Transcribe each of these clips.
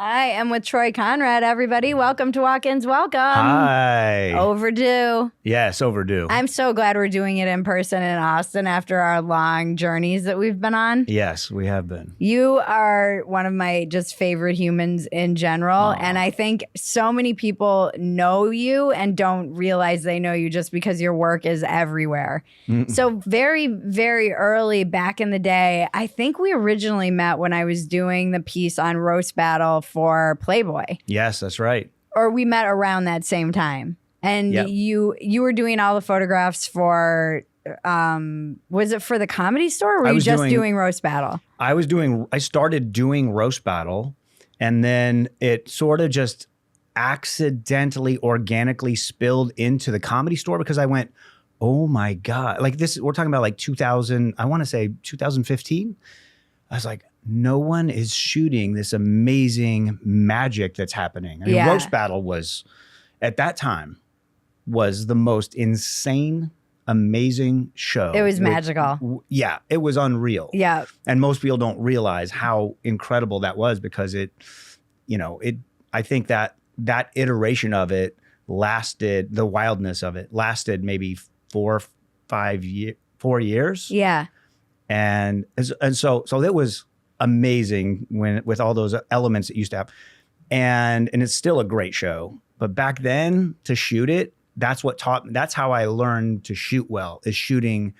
I am with Troy Conrad, everybody. Welcome to Walk-Ins. Welcome. Hi. Overdue. Yes, overdue. I'm so glad we're doing it in person in Austin after our long journeys that we've been on. Yes, we have been. You are one of my just favorite humans in general. Aww. And I think so many people know you and don't realize they know you just because your work is everywhere. So very, very early back in the day, I think we originally met when I was doing the piece on Roast Battle for Playboy. Yes, that's right. Or we met around that same time. And Yep. you were doing all the photographs for, was it for the Comedy Store? Or were you just doing Roast Battle? I started doing Roast Battle, and then it sort of just accidentally, organically spilled into the Comedy Store because I went, oh my God. Like this, we're talking about like 2000, I want to say 2015. I was like, no one is shooting this amazing magic that's happening. I mean, Roast Battle was, at that time, was the most insane, amazing show. It was magical. Yeah, it was unreal. Yeah. And most people don't realize how incredible that was because I think that iteration of it lasted, the wildness of it lasted maybe 4 years. Yeah. And so it was amazing with all those elements it used to have. And it's still a great show. But back then to shoot it, that's how I learned to shoot well, is shooting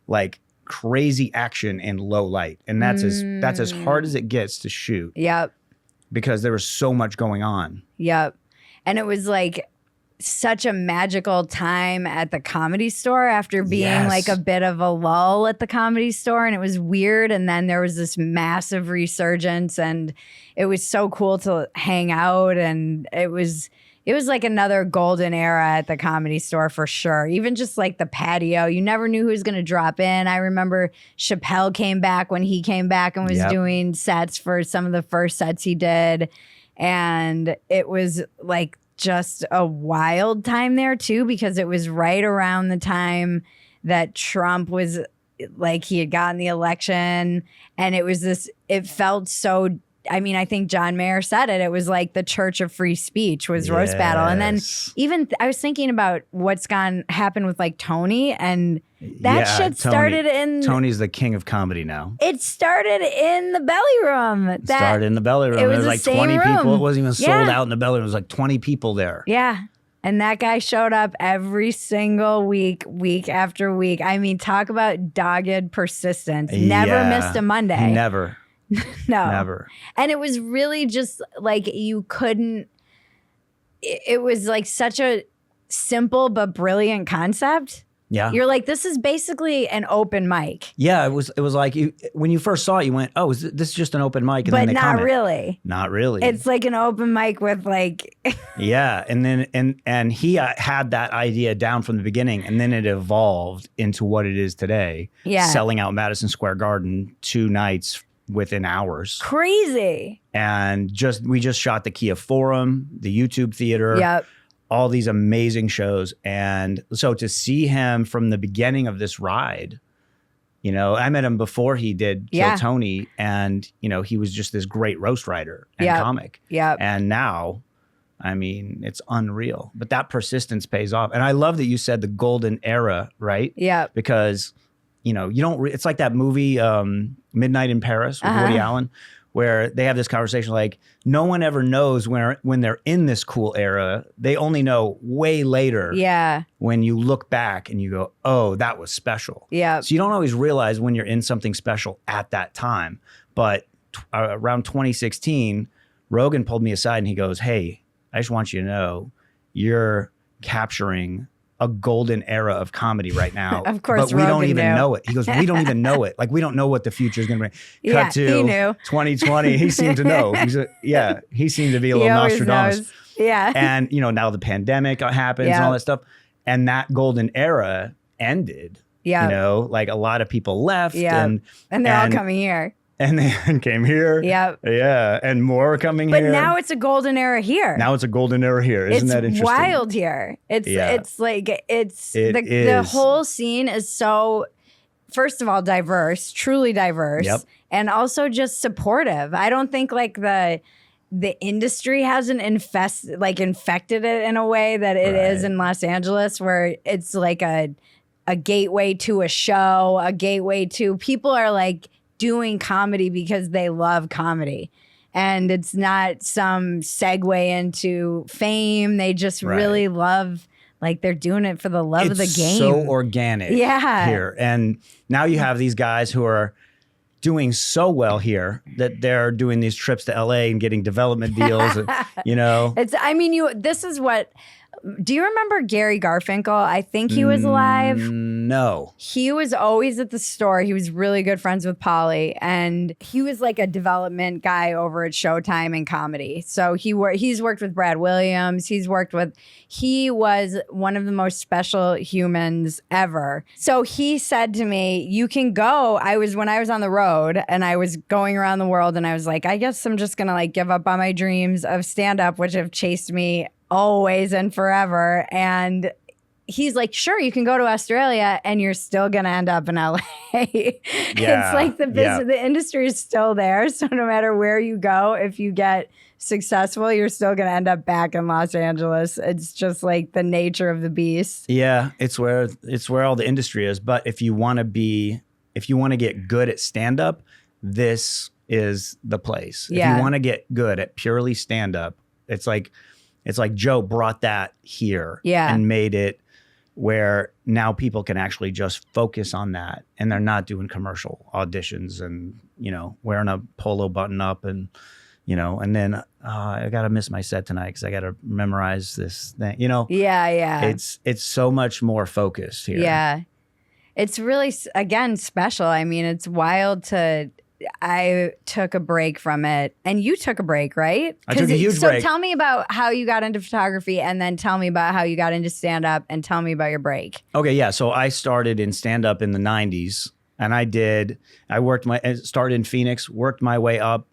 like crazy action in low light. And that's as hard as it gets to shoot. Yep. Because there was so much going on. Yep. And it was like such a magical time at the Comedy Store after being like a bit of a lull at the Comedy Store, and it was weird. And then there was this massive resurgence, and it was so cool to hang out. And it was like another golden era at the Comedy Store for sure. Even just like the patio, you never knew who was going to drop in. I remember Chappelle came back when he came back and was doing sets for some of the first sets he did. And it was like just a wild time there too, because it was right around the time that Trump was like, he had gotten the election, and it felt so, I mean, I think John Mayer said it. It was like the church of free speech was Roast Battle. And then even I was thinking about what's happened with like Tony, and that shit started Tony's the king of comedy now. It started in the Belly Room. It started in the Belly Room. It was there the was like 20 same people. room. It wasn't even sold out in the Belly Room. It was like 20 people there. Yeah. And that guy showed up every single week after week. I mean, talk about dogged persistence. Never missed a Monday. Never. No. Never. And it was really just like you couldn't, it was like such a simple but brilliant concept. Yeah. You're like, this is basically an open mic. Yeah, it was like when you first saw it, you went, oh, is this just an open mic? And but then they not comment. really. Not really. It's like an open mic with like. Yeah. And then and he had that idea down from the beginning, and then it evolved into what it is today. Yeah. Selling out Madison Square Garden 2 nights within hours. Crazy. And we just shot the Kia Forum, the YouTube Theater. Yep. All these amazing shows. And so to see him from the beginning of this ride, I met him before he did Kill Tony, and, he was just this great roast writer and comic. Yeah. And now, I mean, it's unreal. But that persistence pays off. And I love that you said the golden era, right? Yeah. Because, you don't, it's like that movie, Midnight in Paris with Woody Allen, where they have this conversation like, no one ever knows when they're in this cool era. They only know way later. Yeah. When you look back and you go, oh, that was special. Yeah. So you don't always realize when you're in something special at that time. But around 2016, Rogan pulled me aside and he goes, hey, I just want you to know you're capturing a golden era of comedy right now. Of course, but we don't even knew. know it. He goes, we don't even know it. Like, we don't know what the future is going to bring. Cut to he knew. 2020. He seemed to know. He seemed to be a little Nostradamus. Knows. Yeah. And, now the pandemic happens and all that stuff. And that golden era ended. Yeah. Like a lot of people left. Yeah. And they're all coming here. And then came here. Yep. Yeah. And more are coming here. But now it's a golden era here. Now it's a golden era here. Isn't that interesting? It's wild here. It's like, the whole scene is so, first of all, diverse, truly diverse. Yep. And also just supportive. I don't think like the industry hasn't infected it in a way that it is in Los Angeles, where it's like a gateway to a show, a gateway to people are like doing comedy because they love comedy. And it's not some segue into fame. They just really love, like they're doing it for the love of the game. It's so organic here. And now you have these guys who are doing so well here that they're doing these trips to LA and getting development deals. And, you know, this is what, do you remember Gary Garfinkel? I think he was alive. No. He was always at the store. He was really good friends with Polly, and he was like a development guy over at Showtime in comedy. So he's worked with Brad Williams. He was one of the most special humans ever. So he said to me, you can go. When I was on the road and I was going around the world, and I was like, I guess I'm just going to like give up on my dreams of stand-up, which have chased me always and forever. And he's like, sure, you can go to Australia and you're still going to end up in LA. It's like the business, the industry is still there. So no matter where you go, if you get successful, you're still going to end up back in Los Angeles. It's just like the nature of the beast. Yeah, it's where all the industry is. But if you want to get good at stand-up, this is the place. If you want to get good at purely stand-up, it's like Joe brought that here and made it where now people can actually just focus on that, and they're not doing commercial auditions and, you know, wearing a polo button up and, you know, and then I got to miss my set tonight because I got to memorize this thing, you know? Yeah. It's so much more focused here. Yeah. It's really, again, special. I mean, it's wild I took a break from it, and you took a break, right? I took a huge break. So tell me about how you got into photography, and then tell me about how you got into stand-up, and tell me about your break. Okay, yeah. So I started in stand-up in the 90s, and I started in Phoenix, worked my way up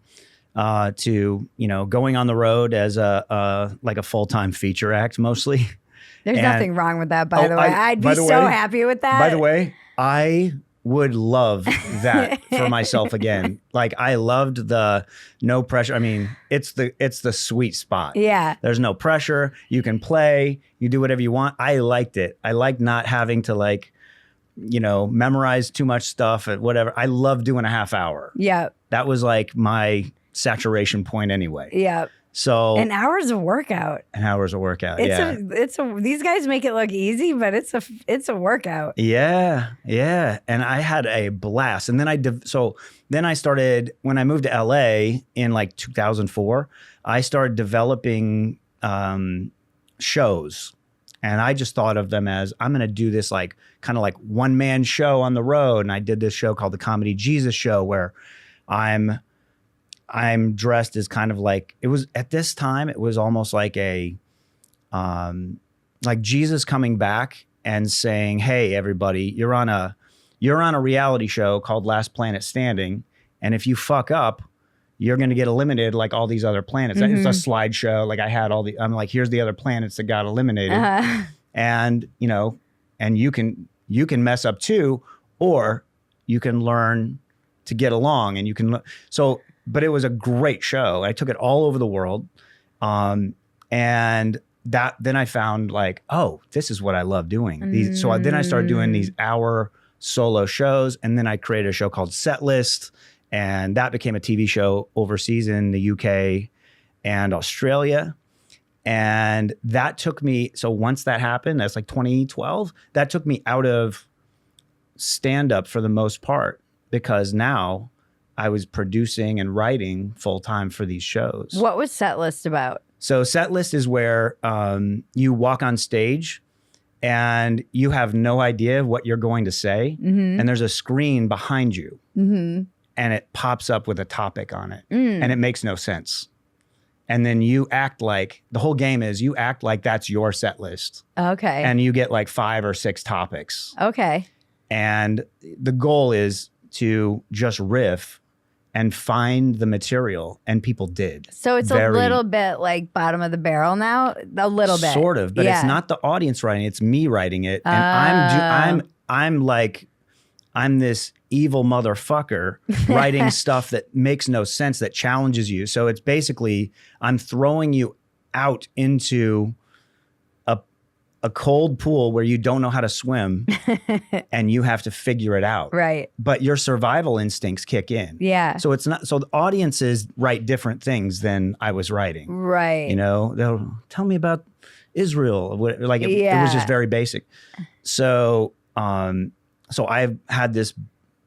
to, you know, going on the road as a full-time feature act mostly. There's nothing wrong with that, by the way. I'd be so happy with that. By the way, I would love that for myself again. Like, I loved the no pressure. I mean, it's the sweet spot. Yeah. There's no pressure. You can play. You do whatever you want. I liked it. I liked not having to, like, you know, memorize too much stuff and whatever. I love doing a half hour. Yeah. That was like my saturation point anyway. Yeah. So an hour's a workout. These guys make it look easy, but it's a workout. Yeah. And I had a blast. And then I started, when I moved to LA in like 2004, I started developing shows. And I just thought of them as, I'm going to do this like kind of like one-man show on the road. And I did this show called the Comedy Jesus Show, where I'm dressed as kind of like, it was at this time, it was almost like like Jesus coming back and saying, hey, everybody, you're on a reality show called Last Planet Standing. And if you fuck up, you're going to get eliminated like all these other planets. It's a slideshow. Like I'm like, here's the other planets that got eliminated. And, you know, and you can mess up too, or you can learn to get along, and you can, but it was a great show. I took it all over the world. And then I found like, oh, this is what I love doing. So then I started doing these hour solo shows, and then I created a show called Set List, and that became a TV show overseas in the UK and Australia. And that took me, so once that happened, that's like 2012, that took me out of stand-up for the most part, because now I was producing and writing full-time for these shows. What was Set List about? So Set List is where you walk on stage and you have no idea what you're going to say. And there's a screen behind you and it pops up with a topic on it and it makes no sense. And then you act like, the whole game is you act like that's your set list. Okay. And you get like 5 or 6 topics. Okay. And the goal is to just riff and find the material, and people did. So it's a little bit like bottom of the barrel now, a little bit. Sort of, but it's not the audience writing, it's me writing it. And I'm this evil motherfucker writing stuff that makes no sense, that challenges you. So it's basically, I'm throwing you out into a cold pool where you don't know how to swim and you have to figure it out. Right. But your survival instincts kick in. Yeah. So it's not, so the audiences write different things than I was writing. Right. You know, they'll tell me about Israel. Like it was just very basic. So, so I've had this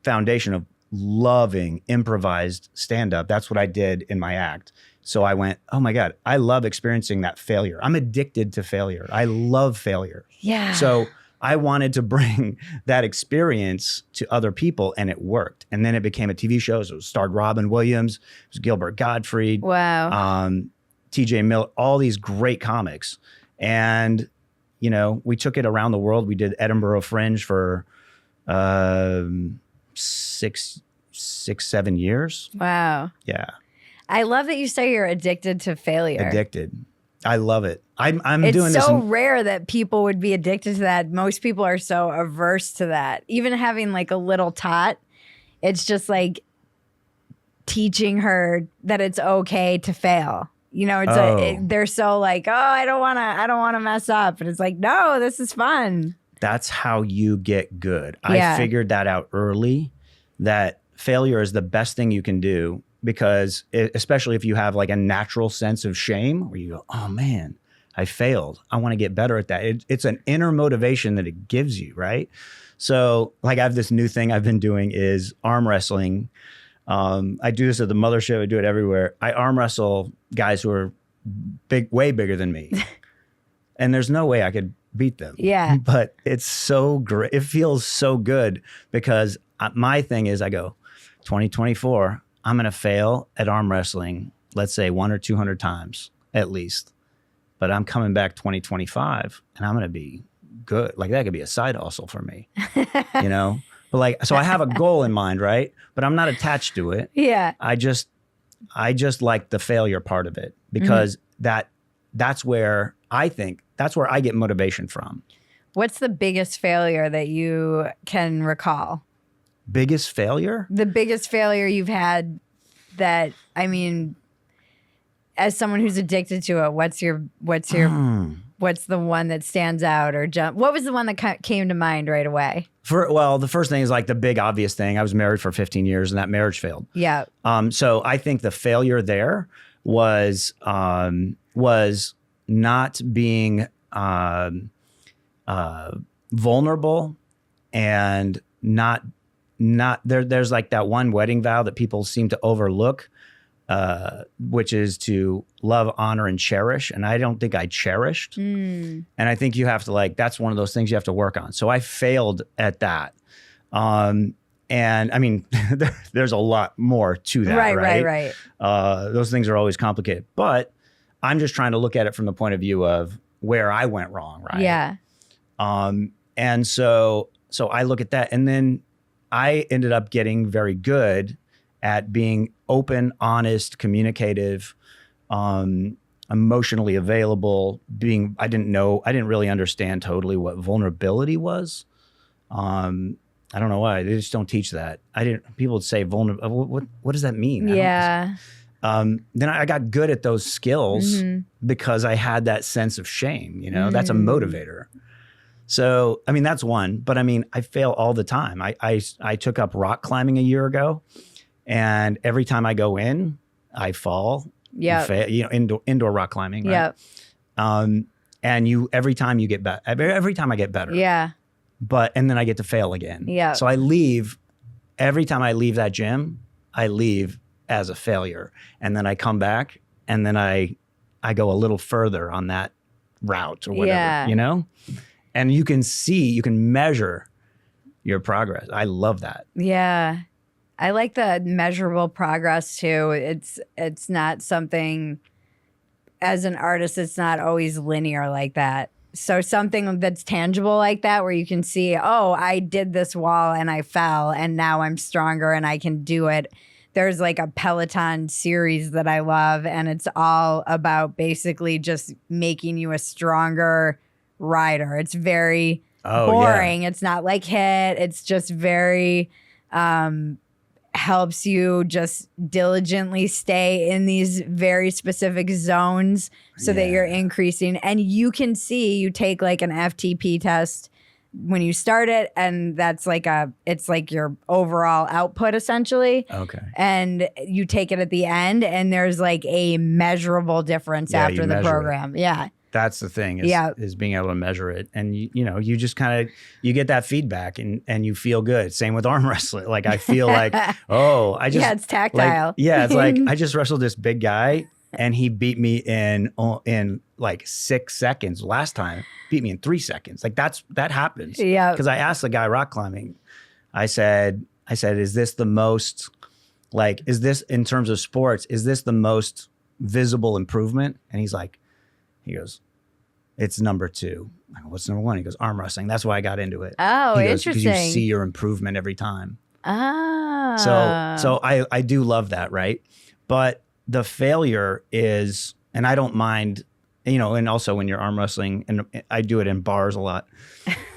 foundation of loving improvised stand-up. That's what I did in my act. So I went, oh my God, I love experiencing that failure. I'm addicted to failure. I love failure. Yeah. So I wanted to bring that experience to other people, and it worked. And then it became a TV show. So it starred Robin Williams, it was Gilbert Gottfried, wow. TJ Miller, all these great comics. And, you know, we took it around the world. We did Edinburgh Fringe for 7 years. Wow. Yeah. I love that you say you're addicted to failure. Addicted. I love it. I'm it's doing this. It's so rare that people would be addicted to that. Most people are so averse to that. Even having like a little tot, it's just like teaching her that it's okay to fail. You know, it's they're so like, oh, I don't want to mess up. And it's like, no, this is fun. That's how you get good. Yeah. I figured that out early, that failure is the best thing you can do, because especially if you have like a natural sense of shame where you go, oh man, I failed. I want to get better at that. It's an inner motivation that it gives you, right? So like I have this new thing I've been doing is arm wrestling. I do this at the mothership. I do it everywhere. I arm wrestle guys who are way bigger than me. And there's no way I could beat them. Yeah. But it's so great. It feels so good because my thing is I go, 2024, I'm going to fail at arm wrestling, let's say 100 or 200 times at least. But I'm coming back 2025 and I'm going to be good. Like that could be a side hustle for me, you know? But like, so I have a goal in mind, right? But I'm not attached to it. Yeah. I just like the failure part of it, because that's where I think that's where I get motivation from. What's the biggest failure that you can recall? Biggest failure? The biggest failure you've had that, I mean, as someone who's addicted to it, what's the one that stands out or what was the one that came to mind right away? Well, the first thing is like the big obvious thing. I was married for 15 years and that marriage failed. Yeah. So I think the failure there was not being vulnerable and not there's like that one wedding vow that people seem to overlook, which is to love, honor, and cherish. And I don't think I cherished. And I think you have to that's one of those things you have to work on. So I failed at that. And I mean, there's a lot more to that, right? Those things are always complicated, but I'm just trying to look at it from the point of view of where I went wrong, right? Yeah. And so I look at that, and then I ended up getting very good at being open, honest, communicative, emotionally available. I didn't really understand totally what vulnerability was. I don't know why they just don't teach that. People would say vulnerable. What does that mean? Yeah. Then I got good at those skills because I had that sense of shame. You know, that's a motivator. So, I mean, that's one, but I mean, I fail all the time. I took up rock climbing a year ago, and every time I go in, I fall. Yeah. You know, indoor rock climbing. Right? Yeah. And every time I get better. Yeah. And then I get to fail again. Yeah. So every time I leave that gym, I leave as a failure. And then I come back, and then I go a little further on that route or whatever, you know? And you can measure your progress. I love that. Yeah. I like the measurable progress too. It's not something, as an artist, it's not always linear like that. So something that's tangible like that, where you can see, oh, I did this wall and I fell and now I'm stronger and I can do it. There's like a Peloton series that I love, and it's all about basically just making you a stronger rider. It's very boring. Yeah. It's not like HIIT. It's just very helps you just diligently stay in these very specific zones so that you're increasing. And you can see, you take like an FTP test when you start it, and that's like it's like your overall output essentially. Okay. And you take it at the end, and there's like a measurable difference after the program. Yeah. That's the thing is being able to measure it. And you just kind of, you get that feedback and you feel good. Same with arm wrestling. Like I feel like, it's tactile. It's like, I just wrestled this big guy and he beat me in like 6 seconds. Last time beat me in 3 seconds. Like that happens. Yeah. Cause I asked the guy rock climbing, I said, is this the most, like, is this in terms of sports, is this the most visible improvement? And he goes, it's number 2. I go, what's number 1? He goes, arm wrestling. That's why I got into it. Oh, he goes, interesting. Because you see your improvement every time. Ah. So I do love that, right? But the failure is, and I don't mind, and also when you're arm wrestling, and I do it in bars a lot,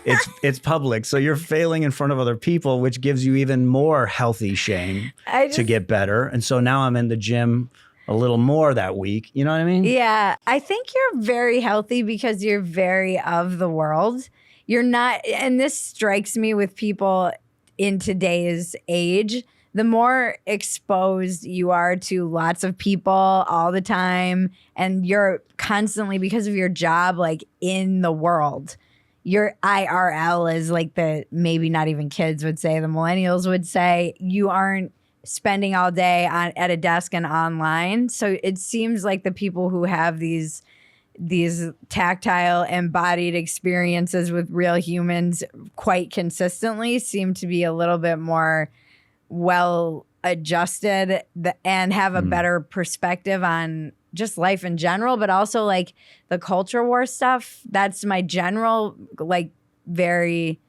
it's public. So you're failing in front of other people, which gives you even more healthy shame to get better. And so now I'm in the gym a little more that week. You know what I mean? Yeah. I think you're very healthy because you're very of the world. You're not, and this strikes me with people in today's age, the more exposed you are to lots of people all the time, and you're constantly, because of your job, like in the world, your IRL is like maybe not even kids would say, the millennials would say, you aren't spending all day at a desk and online. So it seems like the people who have these tactile embodied experiences with real humans quite consistently seem to be a little bit more well adjusted and have a better perspective on just life in general, but also like the culture war stuff. That's my general, like, very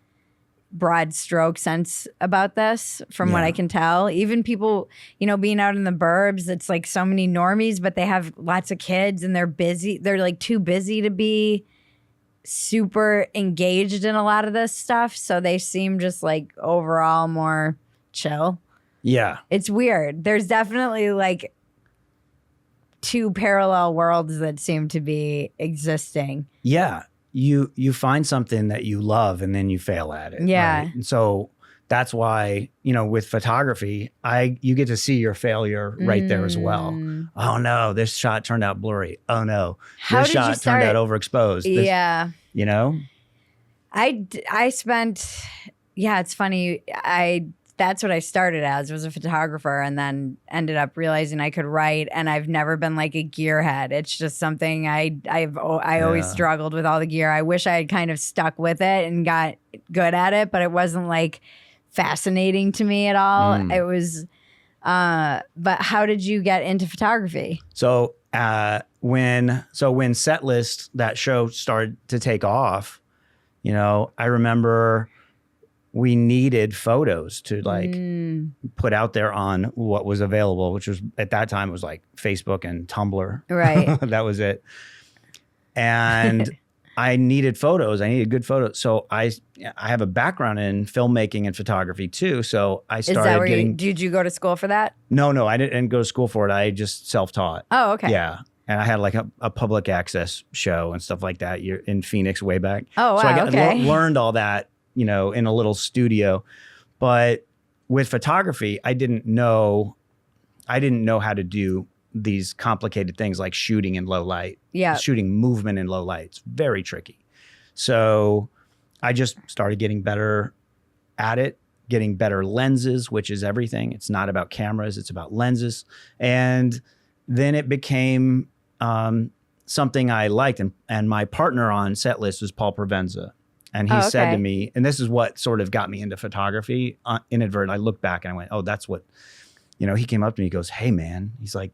broad stroke sense about this from what I can tell. Even people, being out in the burbs, it's like so many normies, but they have lots of kids and they're busy. They're like too busy to be super engaged in a lot of this stuff. So they seem just like overall more chill. Yeah. It's weird. There's definitely like 2 parallel worlds that seem to be existing. Yeah. You find something that you love and then you fail at it. Yeah. Right? And so that's why, with photography, you get to see your failure right there as well. Oh no, this shot turned out blurry. Oh no, this shot turned out overexposed. Yeah. I spent, it's funny. That's what I started as, was a photographer, and then ended up realizing I could write, and I've never been like a gearhead. It's just something I always struggled with all the gear. I wish I had kind of stuck with it and got good at it, but it wasn't like fascinating to me at all. It was, but how did you get into photography? So when Set List, that show, started to take off, I remember we needed photos to like put out there on what was available, which was at that time, it was like Facebook and Tumblr. Right. That was it. And I needed photos. I needed good photos. So I have a background in filmmaking and photography too. So I started getting. Did you go to school for that? No, I didn't go to school for it. I just self-taught. Oh, okay. Yeah. And I had like a public access show and stuff like that. You're in Phoenix way back. Oh, wow. So I learned all that, in a little studio. But with photography, I didn't know how to do these complicated things like shooting in low light. Yeah. Shooting movement in low light. It's very tricky. So I just started getting better at it, getting better lenses, which is everything. It's not about cameras, it's about lenses. And then it became something I liked. And my partner on Set List was Paul Provenza. And he said to me, and this is what sort of got me into photography, inadvertent. I looked back and I went, oh, that's what, he came up to me, he goes, hey man, he's like,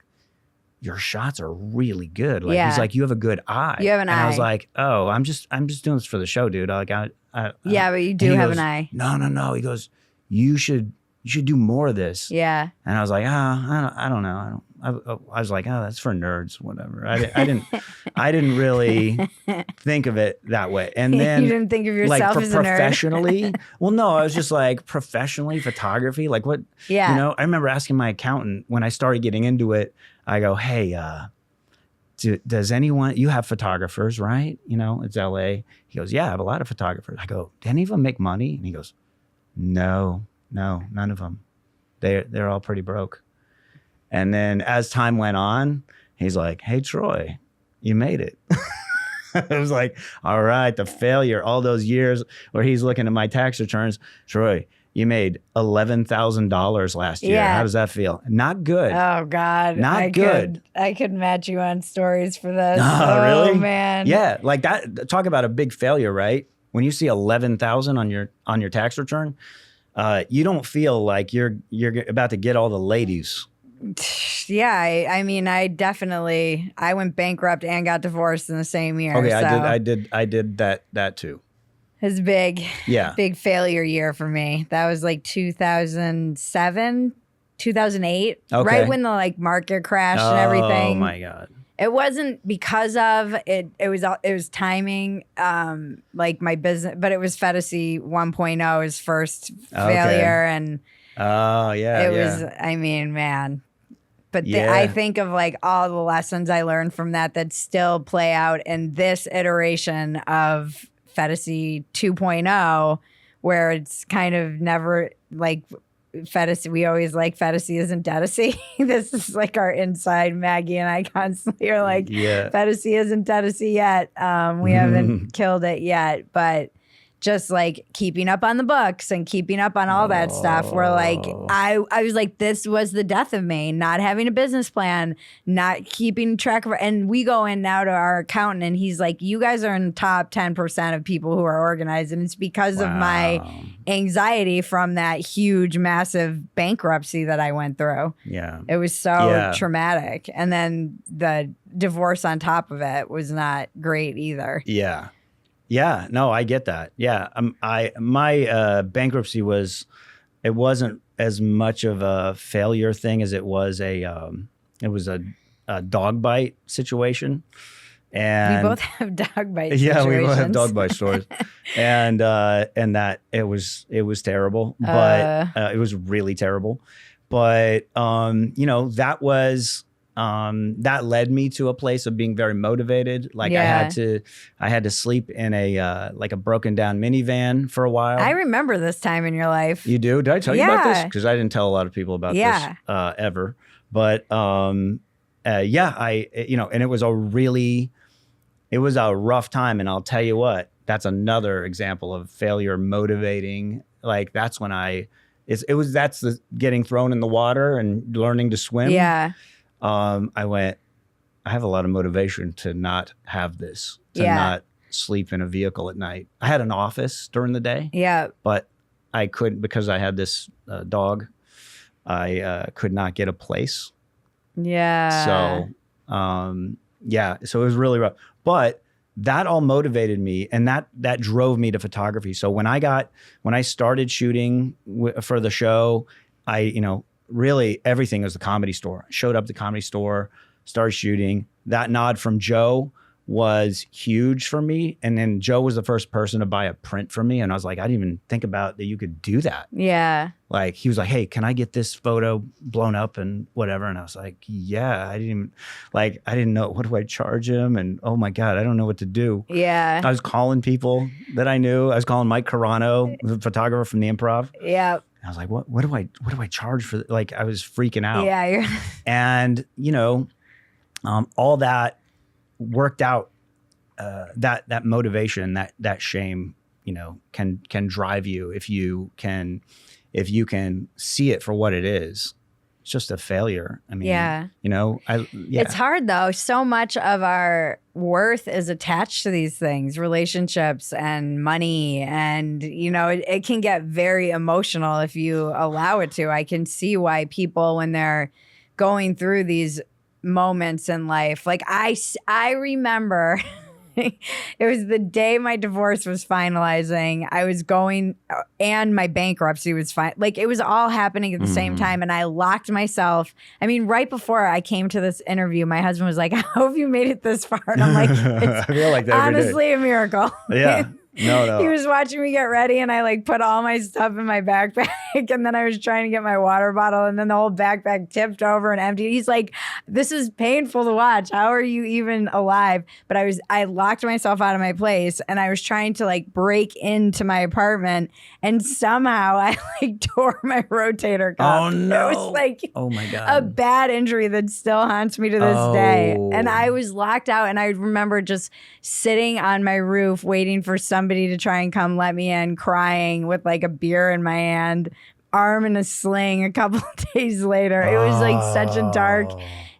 your shots are really good. Like, he's like, you have a good eye. You have an eye. And I was like, oh, I'm just doing this for the show, dude. Like, but you do have an eye. No. He goes, you should should do more of this. Yeah. And I was like, I don't know. I was like, oh, that's for nerds, whatever. I didn't really think of it that way. And then you didn't think of yourself like as a nerd. professionally. Well, no, I was just like professionally photography. Like what? Yeah. You know, I remember asking my accountant when I started getting into it. I go, hey, does anyone? You have photographers, right? You know, it's LA. He goes, yeah, I have a lot of photographers. I go, do any of them make money? And he goes, no, none of them. They're all pretty broke. And then as time went on, he's like, hey, Troy, you made it. I was like, all right, the failure, all those years where he's looking at my tax returns. Troy, you made $11,000 last year. Yeah. How does that feel? Not good. Oh God. Not good. I could match you on stories for this. Oh, really? Oh man. Yeah. Like that. Talk about a big failure, right? When you see 11,000 on your tax return, you don't feel like you're about to get all the ladies. Yeah, I mean, I went bankrupt and got divorced in the same year. Okay, so I did that too. It was big failure year for me. That was like 2007, 2008, Okay. right when the like market crashed and everything. Oh my God. It wasn't because of it. It was timing, like my business, but it was Phetasy 1.0's first failure, and it was. I mean, man. But I think of like all the lessons I learned from that still play out in this iteration of Phetasy 2.0, where it's kind of never like Phetasy. We always like Phetasy isn't Phetasy. This is like our inside. Maggie and I constantly are like, Phetasy isn't Phetasy yet. We haven't killed it yet, but just like keeping up on the books and keeping up on all that stuff. Where like I was like, this was the death of me, not having a business plan, not keeping track of. And we go in now to our accountant, and he's like, you guys are in the top 10% of people who are organized, and it's because of my anxiety from that huge, massive bankruptcy that I went through. Yeah, it was so traumatic, and then the divorce on top of it was not great either. Yeah. Yeah, no, I get that. Yeah, my bankruptcy wasn't as much of a failure thing as it was a dog bite situation. And we both have dog bite situations. Yeah, we both have dog bite stories. and that it was terrible, but it was really terrible. But you know, that led me to a place of being very motivated. Like I had to sleep in a like a broken down minivan for a while. I remember this time in your life. You do? Did I tell you about this? Because I didn't tell a lot of people about this ever. But and it was a rough time. And I'll tell you what, that's another example of failure motivating. Like that's when that's the getting thrown in the water and learning to swim. Yeah. I have a lot of motivation to not have this, to not sleep in a vehicle at night. I had an office during the day. Yeah. But I couldn't, because I had this dog, I could not get a place. Yeah. So, so it was really rough. But that all motivated me, and that drove me to photography. So when I started shooting for the show, really everything was the Comedy Store. I showed up at the Comedy Store, started shooting. That nod from Joe was huge for me. And then Joe was the first person to buy a print from me. And I was like, I didn't even think about that you could do that. Yeah. Like he was like, hey, can I get this photo blown up and whatever? And I was like, yeah, I didn't know, what do I charge him? And oh my God, I don't know what to do. Yeah. I was calling people that I knew. I was calling Mike Carano, the photographer from the Improv. Yeah. I was like, what do I charge for? Like, I was freaking out. Yeah. And, all that worked out, that motivation, that shame, can drive you if you can see it for what it is. It's just a failure. I mean, it's hard though. So much of our worth is attached to these things, relationships and money. And, it can get very emotional if you allow it to. I can see why people, when they're going through these moments in life, like I remember It was the day my divorce was finalizing. I was going, and my bankruptcy was fine. Like, it was all happening at the same time. And I locked myself. I mean, right before I came to this interview, my husband was like, I hope you made it this far. And I'm like, I feel like that honestly a miracle. Yeah. No. He was watching me get ready, and I like put all my stuff in my backpack, and then I was trying to get my water bottle, and then the whole backpack tipped over and emptied. He's like, this is painful to watch. How are you even alive? But I locked myself out of my place, and I was trying to like break into my apartment, and somehow I like tore my rotator cuff. Oh no. It was like oh my God. a bad injury that still haunts me to this day. And I was locked out, and I remember just sitting on my roof waiting for somebody to try and come let me in, crying with like a beer in my hand, arm in a sling. A couple of days later, it was like such a dark,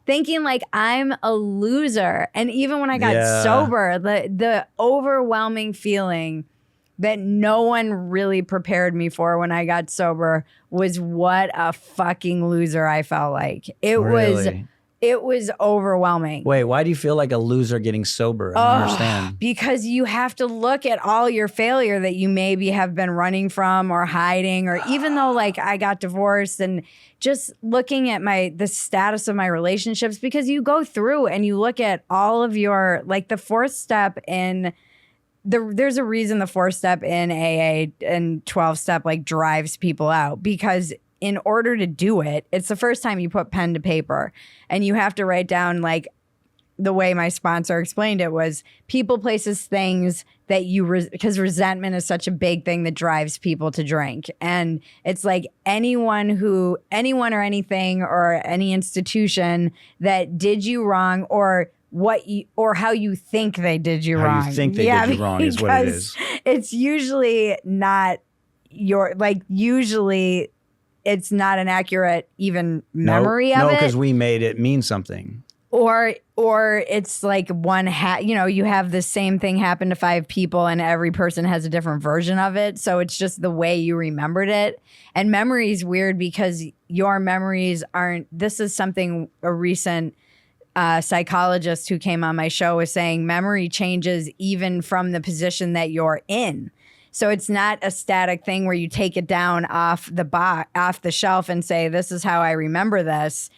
thinking like I'm a loser. And even when I got sober, the overwhelming feeling that no one really prepared me for when I got sober was what a fucking loser I felt like. It was overwhelming. Wait, why do you feel like a loser getting sober? I don't understand. Because you have to look at all your failure that you maybe have been running from or hiding, or even though like I got divorced, and just looking at the status of my relationships, because you go through and you look at all of your, like the fourth step in there's a reason the fourth step in AA and 12 step like drives people out, because in order to do it, it's the first time you put pen to paper, and you have to write down, like the way my sponsor explained it was people, places, things that because resentment is such a big thing that drives people to drink. And it's like anyone or anything or any institution that did you wrong, or or how you think they did you wrong. How you think they did you wrong is what it is. It's usually not usually it's not an accurate even memory of it. No, because we made it mean something. Or it's like you have the same thing happen to 5 people, and every person has a different version of it. So it's just the way you remembered it. And memory is weird because your memories aren't. This is something a recent psychologist who came on my show was saying. Memory changes even from the position that you're in. So it's not a static thing where you take it down off the shelf and say, this is how I remember this.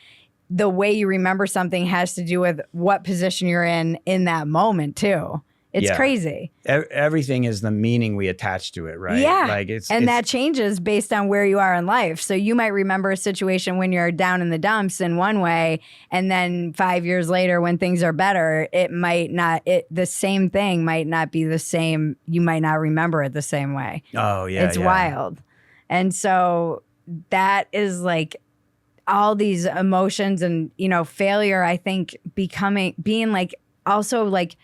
The way you remember something has to do with what position you're in that moment too. It's crazy. Everything is the meaning we attach to it, right? Yeah. Like that changes based on where you are in life. So you might remember a situation when you're down in the dumps in one way, and then 5 years later when things are better, the same thing might not be the same. You might not remember it the same way. Oh, yeah. It's wild. And so that is like all these emotions and, failure, I think being like also like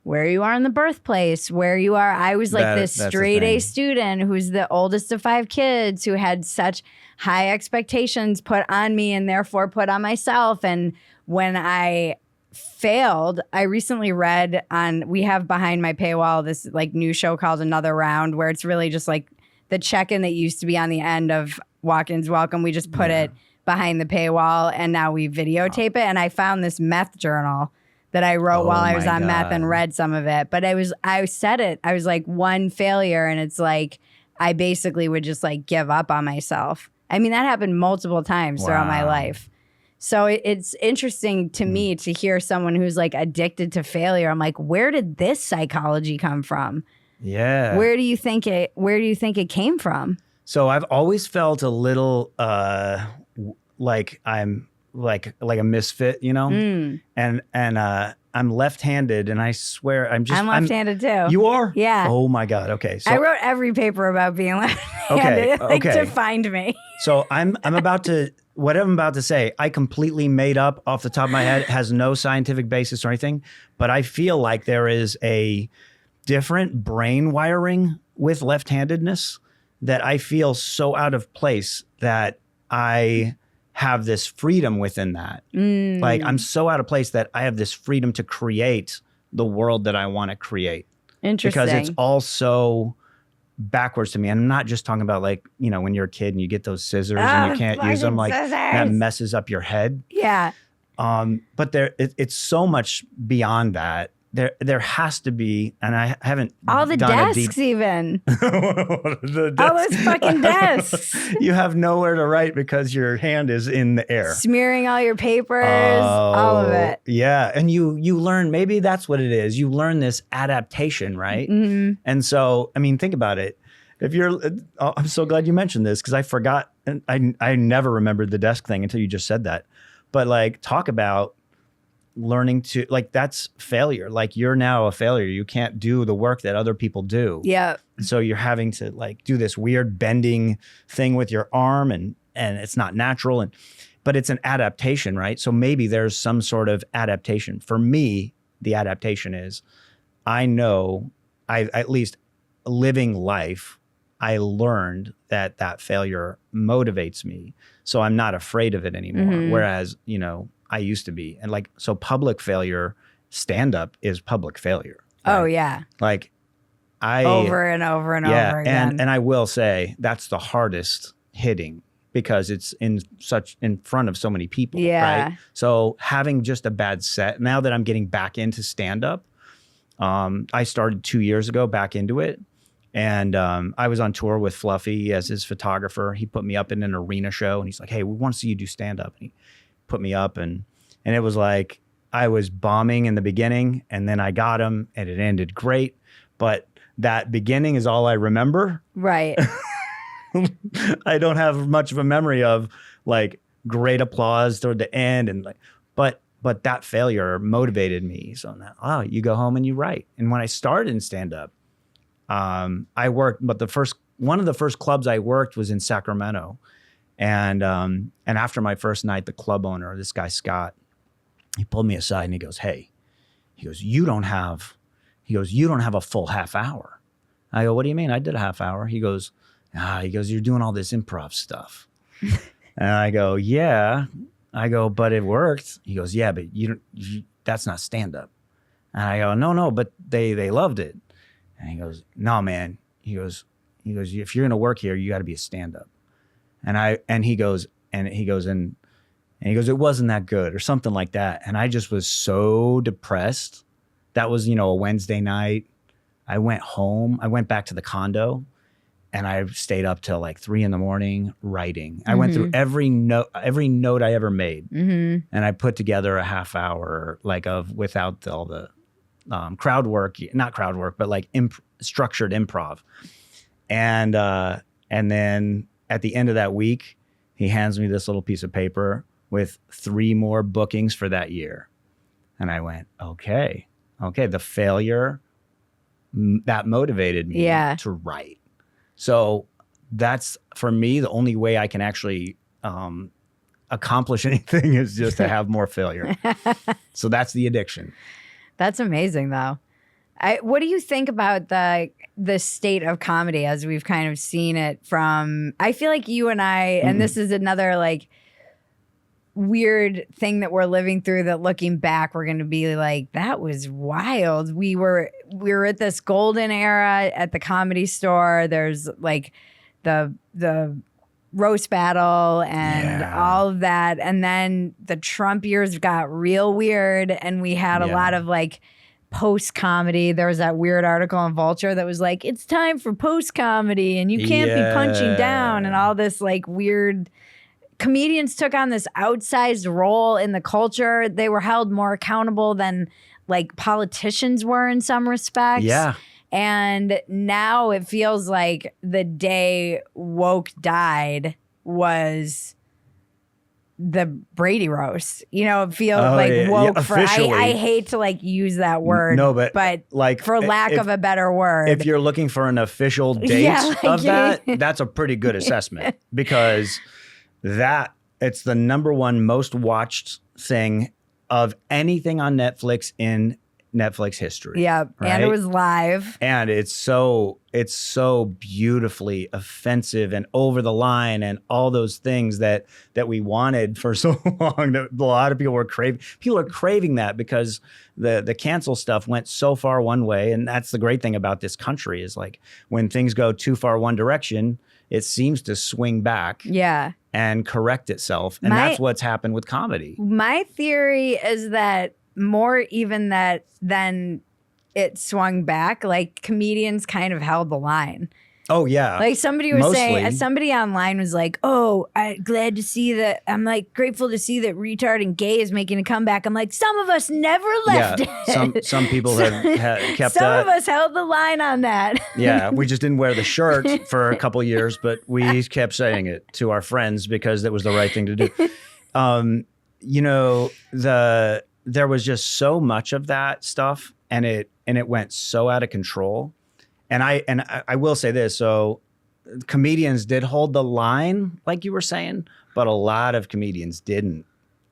where you are in the birthplace, where you are. I was like this straight A student who's the oldest of 5 kids, who had such high expectations put on me and therefore put on myself. And when I failed, I recently read we have behind my paywall this like new show called Another Round, where it's really just like the check-in that used to be on the end of Walk-ins Welcome. We just put it behind the paywall, and now we videotape it. And I found this meth journal that I wrote while I was on meth and read some of it. But I was like one failure, and it's like I basically would just like give up on myself. I mean, that happened multiple times throughout my life. So it's interesting to me to hear someone who's like addicted to failure. I'm like, where did this psychology come from? Yeah. Where do you think it came from? So I've always felt a little like I'm like a misfit, and I'm left-handed, and I swear I'm left-handed too. You are? Yeah. Oh my God. Okay. So I wrote every paper about being left-handed to find me. So what I'm about to say, I completely made up off the top of my head, has no scientific basis or anything, but I feel like there is a different brain wiring with left-handedness that I feel so out of place that I have this freedom within that. Like I'm so out of place that I have this freedom to create the world that I want to create. Interesting. Because it's all so backwards to me. And I'm not just talking about like, when you're a kid and you get those scissors and you can't use them, like that messes up your head. Yeah. But it's so much beyond that. there has to be, and I haven't all the done desks even. The All desk. those fucking desks. You have nowhere to write because your hand is in the air. Smearing all your papers, all of it. Yeah. And you learn, maybe that's what it is. You learn this adaptation, right? Mm-hmm. And so, I mean, think about it. If you're, I'm so glad you mentioned this because I forgot, and I never remembered the desk thing until you just said that. But like, talk about learning to, like, that's failure. Like, you're now a failure. You can't do the work that other people do. Yeah. So you're having to like do this weird bending thing with your arm, and it's not natural, but it's an adaptation, right? So maybe there's some sort of adaptation. For me, the adaptation is, I know, I at least living life, I learned that failure motivates me. So I'm not afraid of it anymore. Mm-hmm. Whereas, you know, I used to be. And like, so public failure, stand-up is public failure. Right? Oh yeah. Like, over and over and over again. And I will say that's the hardest hitting because it's in front of so many people. Yeah. Right. So having just a bad set, now that I'm getting back into stand-up, I started 2 years ago back into it. And I was on tour with Fluffy as his photographer. He put me up in an arena show and he's like, hey, we want to see you do stand-up. And he put me up and it was like, I was bombing in the beginning and then I got him and it ended great. But that beginning is all I remember. Right. I don't have much of a memory of like great applause toward the end and like, but that failure motivated me. So now, you go home and you write. And when I started in stand-up, I worked, but one of the first clubs I worked was in Sacramento. And after my first night, the club owner, this guy, Scott, he pulled me aside and he goes, hey, you don't have a full half hour. I go, what do you mean? I did a half hour. He goes, you're doing all this improv stuff. And I go, yeah. I go, but it worked. He goes, yeah, but that's not stand up. And I go, no, but they loved it. And he goes, no, man. He goes, if you're going to work here, you got to be a stand up. And he goes, it wasn't that good or something like that. And I just was so depressed. That was, a Wednesday night. I went home. I went back to the condo and I stayed up till like 3 a.m. writing. Mm-hmm. I went through every note I ever made. Mm-hmm. And I put together a half hour without all the crowd work, not crowd work, but like structured improv. And then at the end of that week, he hands me this little piece of paper with 3 more bookings for that year. And I went, okay, the failure, that motivated me to write. So that's, for me, the only way I can actually accomplish anything is just to have more failure. So that's the addiction. That's amazing, though. What do you think about the state of comedy as we've kind of seen it from? I feel like you and I, and this is another like weird thing that we're living through, that looking back, we're going to be like, that was wild. We were at this golden era at the Comedy Store. There's like the roast battle and all of that. And then the Trump years got real weird. And we had a lot of like post comedy. There was that weird article in Vulture that was like, it's time for post comedy and you can't be punching down, and all this like weird. Comedians took on this outsized role in the culture. They were held more accountable than like politicians were in some respects. Yeah. And now it feels like the day woke died was the Brady roast. It feels woke for, I hate to like use that word. No, but like for lack of a better word. If you're looking for an official date of that, that's a pretty good assessment, because it's the number one most watched thing of anything on Netflix in Netflix history. Yeah, right? And it was live. And it's so beautifully offensive and over the line and all those things that we wanted for so long that a lot of people were craving. People are craving that because the cancel stuff went so far one way. And that's the great thing about this country, is like when things go too far one direction, it seems to swing back. Yeah. And correct itself. And that's what's happened with comedy. My theory is that more even that then it swung back. Like comedians kind of held the line. Oh yeah. Like somebody was saying, Mostly. somebody online was like, "Oh, I'm glad to see that. I'm like grateful to see that retard and gay is making a comeback." I'm like, some of us never left it. Some people have kept Some that. of us held the line on that. Yeah, we just didn't wear the shirt for a couple years, but we kept saying it to our friends because it was the right thing to do. You know, there was just so much of that stuff, and it went so out of control. And I will say this, so comedians did hold the line, like you were saying, but a lot of comedians didn't.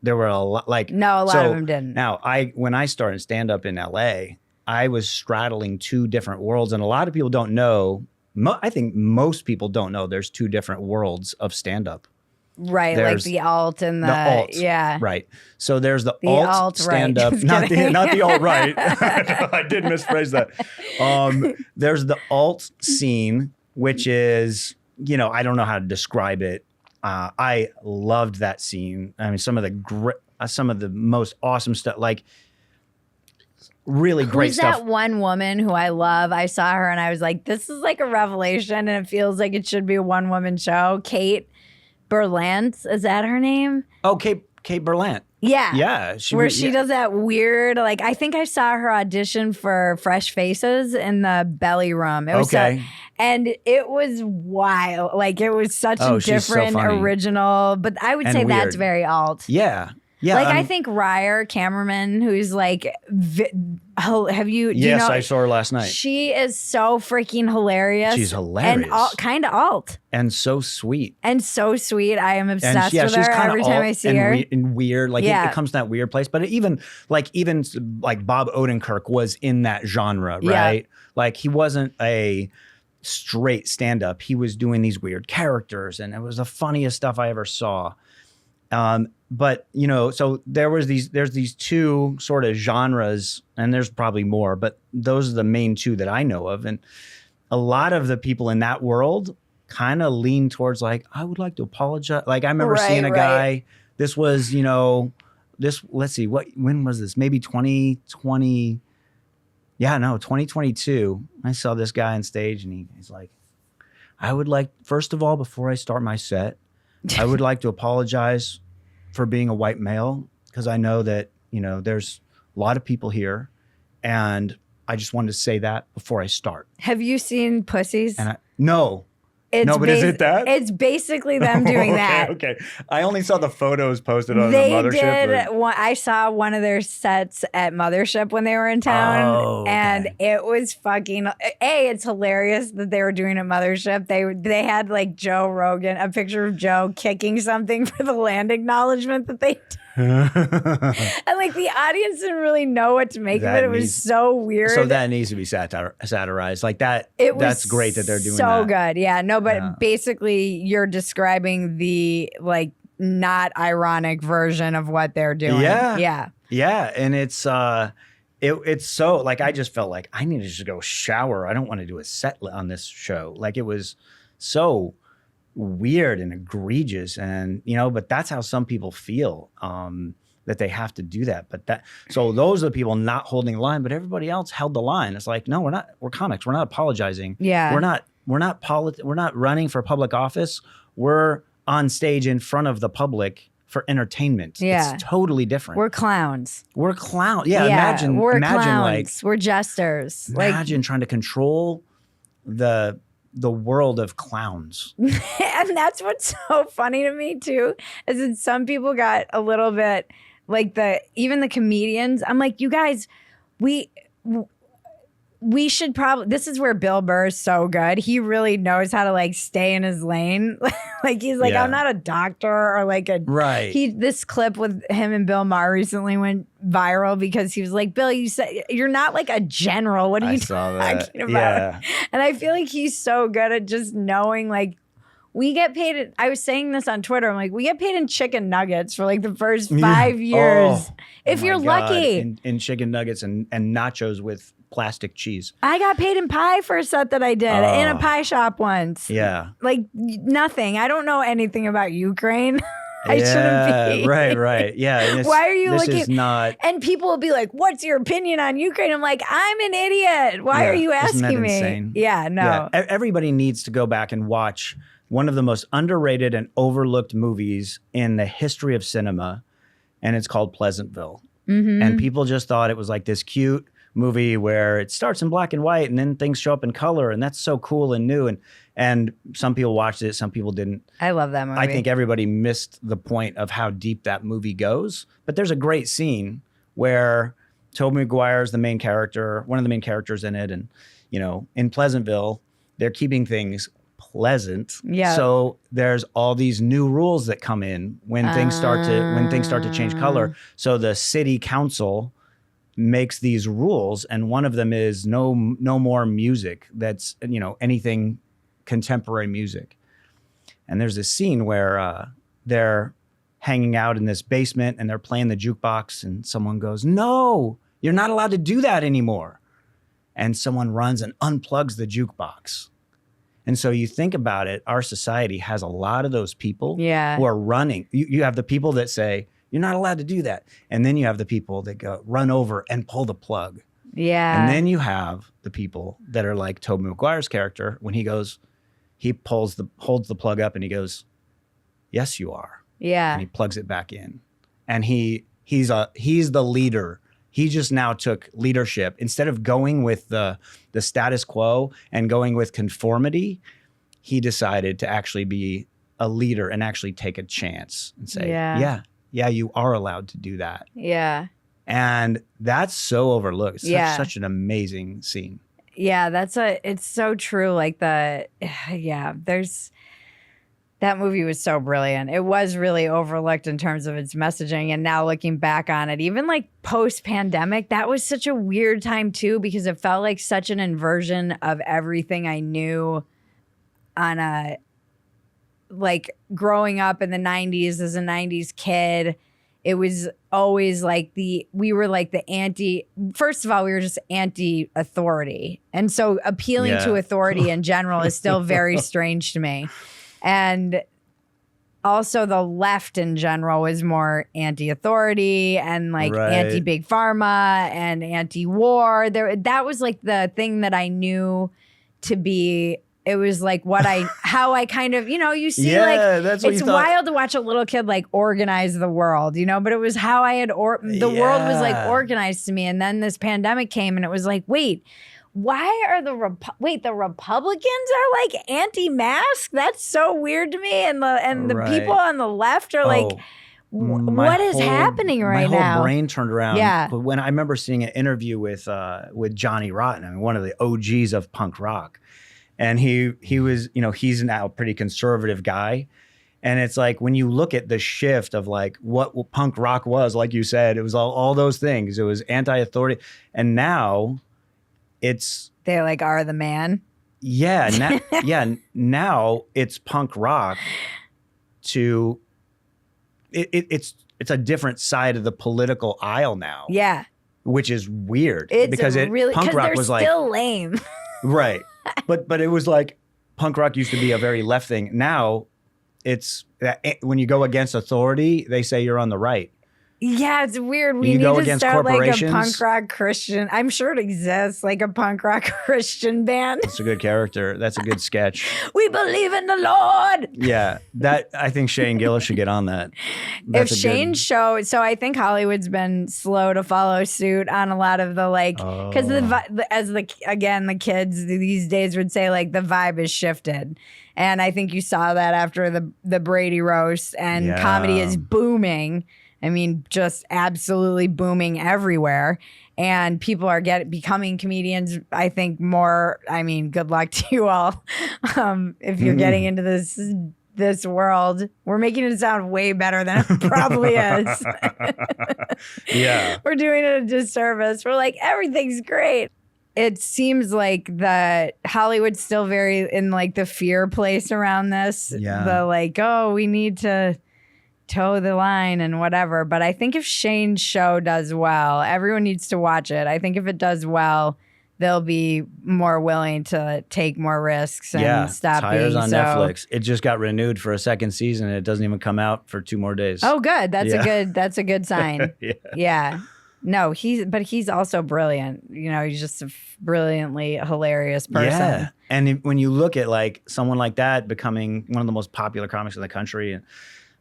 There were a lot, like No, a lot of them didn't. Now, when I started stand up in LA, I was straddling two different worlds, and a lot of people don't know. I think most people don't know there's two different worlds of stand up. Right, There's like the alt and the alt, yeah. right. So there's the alt-right. alt stand up, Just not kidding. the alt right. I did misphrase that. There's the alt scene, which is, you know, I don't know how to describe it. I loved that scene. I mean, some of the most awesome stuff, like really great Who's stuff. that one woman who I love? I saw her and I was like, this is like a revelation, and it feels like it should be a one woman show. Kate Berlant, is that her name? Oh, Kate Berlant. Yeah. Yeah. She does that weird, like, I think I saw her audition for Fresh Faces in the Belly Room. It was Okay. and it was wild. Like, it was such a she's so different, funny. original, but I would And say that's weird. very alt. Yeah. Yeah. Like, I think Ryer Cameraman, who's like, do you yes, know? I saw her last night. She is so freaking hilarious. She's hilarious. And kind of alt. And so sweet. And so sweet. I am And obsessed with she's her kind every of time I see her. and weird. Like Yeah. it comes to that weird place. But even like Bob Odenkirk was in that genre, Yeah. right? Like he wasn't a straight stand-up. He was doing these weird characters, and it was the funniest stuff I ever saw. But you know, so there's these two sort of genres, and there's probably more, but those are the main two that I know of. And a lot of the people in that world kind of lean towards like, I would like to apologize. Like I remember seeing a guy, this was, you know, let's see, when was this? Maybe 2020. Yeah, no, 2022. I saw this guy on stage and he's like, I would like, first of all, before I start my set, I would like to apologize for being a white male, because I know that, you know, there's a lot of people here, and I just wanted to say that before I start. Have you seen Pussies? And no, It's but is it that? It's basically them doing that. Okay. I only saw the photos posted on They the Mothership. did. I saw one of their sets at Mothership when they were in town, Oh, okay. and it was fucking. It's hilarious that they were doing it at Mothership. They had like Joe Rogan, a picture of Joe kicking something for the land acknowledgement that they did. And like the audience didn't really know what to make of it. It was so weird. So that needs to be satirized like that. That's great that they're doing so that. good. Yeah, no, but basically you're describing the like not ironic version of what they're doing. Yeah. And it's so like, I just felt like I need to just go shower. I don't want to do a set on this show. Like it was so weird and egregious, and you know, but that's how some people feel, that they have to do that. So those are the people not holding the line, but everybody else held the line. It's like, no, we're comics. We're not apologizing. Yeah. We're not running for public office. We're on stage in front of the public for entertainment. Yeah. It's totally different. We're clowns. We're clowns. Yeah. Imagine clowns. We're jesters. Imagine trying to control the world of clowns. And that's what's so funny to me too, is that some people got a little bit like even the comedians. I'm like, you guys, we should probably, this is where Bill Burr is so good. He really knows how to like stay in his lane. Like he's like, Yeah. I'm not a doctor or like Right. This clip with him and Bill Maher recently went viral because he was like, Bill, you said you're not like a general. What are you talking about? Yeah. And I feel like he's so good at just knowing like, we get paid. I was saying this on Twitter. I'm like, we get paid in chicken nuggets for like the first 5 years. If Oh you're my God. lucky. In chicken nuggets and nachos with plastic cheese. I got paid in pie for a set that I did in a pie shop once. Yeah. Like nothing. I don't know anything about Ukraine. I shouldn't be. Right. Yeah. Why are you this looking? Is not. And people will be like, "What's your opinion on Ukraine?" I'm like, "I'm an idiot. Why are you Isn't that asking me?" insane? Yeah, no. Yeah. Everybody needs to go back and watch one of the most underrated and overlooked movies in the history of cinema, and it's called Pleasantville. Mm-hmm. And people just thought it was like this cute movie where it starts in black and white and then things show up in color, and that's so cool and new. And some people watched it, some people didn't. I love that movie. I think everybody missed the point of how deep that movie goes. But there's a great scene where Tobey Maguire is the main character, one of the main characters in it, and in Pleasantville, they're keeping things pleasant. Yeah. So there's all these new rules that come in when things start to change color. So the city council makes these rules, and one of them is no more music that's anything contemporary music. And there's this scene where they're hanging out in this basement and they're playing the jukebox, and someone goes, "No, you're not allowed to do that anymore." And someone runs and unplugs the jukebox. And so you think about it, our society has a lot of those people who are running. You have the people that say, "You're not allowed to do that." And then you have the people that go run over and pull the plug. Yeah. And then you have the people that are like Tobey Maguire's character when he holds the plug up and he goes, "Yes, you are." Yeah. And he plugs it back in. And he's the leader. He just now took leadership. Instead of going with the status quo and going with conformity, he decided to actually be a leader and actually take a chance and say, yeah, you are allowed to do that. Yeah. And that's so overlooked. It's such an amazing scene. Yeah, it's so true. Like that movie was so brilliant. It was really overlooked in terms of its messaging. And now looking back on it, even like post-pandemic, that was such a weird time too, because it felt like such an inversion of everything I knew on like growing up in the 90s as a 90s kid. It was always like we were like the first of all, we were just anti-authority. And so appealing to authority in general is still very strange to me. And also the left in general was more anti-authority and like anti-big pharma and anti-war. That was like the thing that I knew to be. It was like how I kind of, you see that's what it's wild to watch a little kid like organize the world, but it was how I had, the world was like organized to me. And then this pandemic came and it was like, wait, why are the Republicans are like anti-mask? That's so weird to me. And the people on the left are like, what is happening right now? My whole brain turned around. Yeah. When I remember seeing an interview with Johnny Rotten, I mean, one of the OGs of punk rock. And he was, he's now a pretty conservative guy. And it's like, when you look at the shift of like what punk rock was, like you said, it was all those things. It was anti-authority. And now they like are the man. Yeah. Now it's punk rock to it's a different side of the political aisle now. Yeah. Which is weird. It's because punk rock was like still lame. Right. But it was like punk rock used to be a very left thing. Now it's when you go against authority, they say you're on the right. Yeah, it's weird. We need to start like a punk rock Christian. I'm sure it exists, like a punk rock Christian band. That's a good character. That's a good sketch. We believe in the Lord. Yeah, I think Shane Gillis should get on that. So I think Hollywood's been slow to follow suit on a lot of the because the kids these days would say like the vibe is shifted. And I think you saw that after the Brady roast and comedy is booming. I mean, just absolutely booming everywhere. And people are becoming comedians, I think, more. I mean, good luck to you all. If you're getting into this world, we're making it sound way better than it probably is. Yeah. We're doing it a disservice. We're like, everything's great. It seems like that Hollywood's still very in like the fear place around this. Yeah. The like, oh, we need to toe the line and whatever. But I think if Shane's show does well, everyone needs to watch it. I think if it does well, they'll be more willing to take more risks and stop Tires being on so. Netflix. It just got renewed for a second season, and it doesn't even come out for 2 more days. Oh, good. That's a good sign. Yeah. No, he's also brilliant. He's just a brilliantly hilarious person. Yeah. And when you look at like someone like that becoming one of the most popular comics in the country, and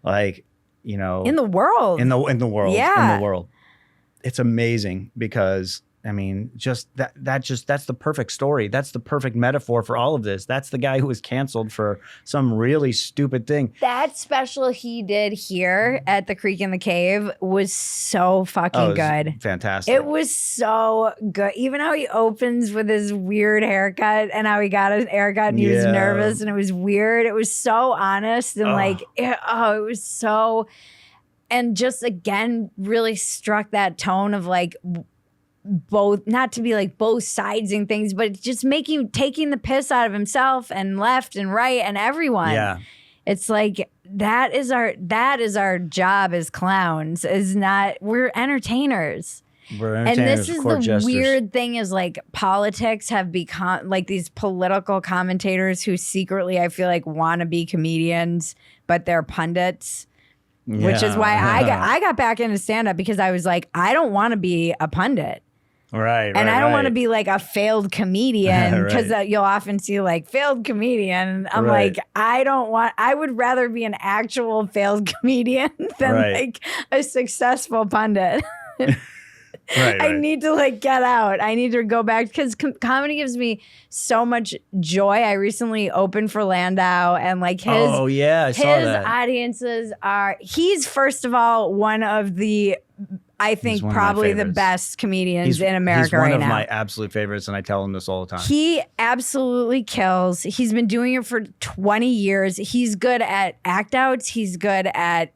like, in the world, in the world, yeah, in the world, it's amazing because I mean, just that's the perfect story. That's the perfect metaphor for all of this. That's the guy who was canceled for some really stupid thing. That special he did here at the Creek in the Cave was so fucking good. Fantastic. It was so good. Even how he opens with his weird haircut and how he got his haircut and he was nervous and it was weird. It was so honest and it was so, and just again, really struck that tone of like, both, not to be like both sidesing things, but just taking the piss out of himself and left and right and everyone. Yeah. It's like that is our job as clowns, we're entertainers. We're entertainers, and this is the jesters. weird thing is like politics have become like these political commentators who secretly I feel like want to be comedians, but they're pundits. Yeah. Which is why I got back into stand-up because I was like, I don't want to be a pundit. Right. And I don't want to be like a failed comedian because you'll often see like failed comedian. I'm like, I would rather be an actual failed comedian than like a successful pundit. I need to like get out. I need to go back because comedy gives me so much joy. I recently opened for Landau and like his audiences he's first of all one of the, I think probably the best comedians in America right now. He's one of my absolute favorites, and I tell him this all the time. He absolutely kills. He's been doing it for 20 years. He's good at act outs. He's good at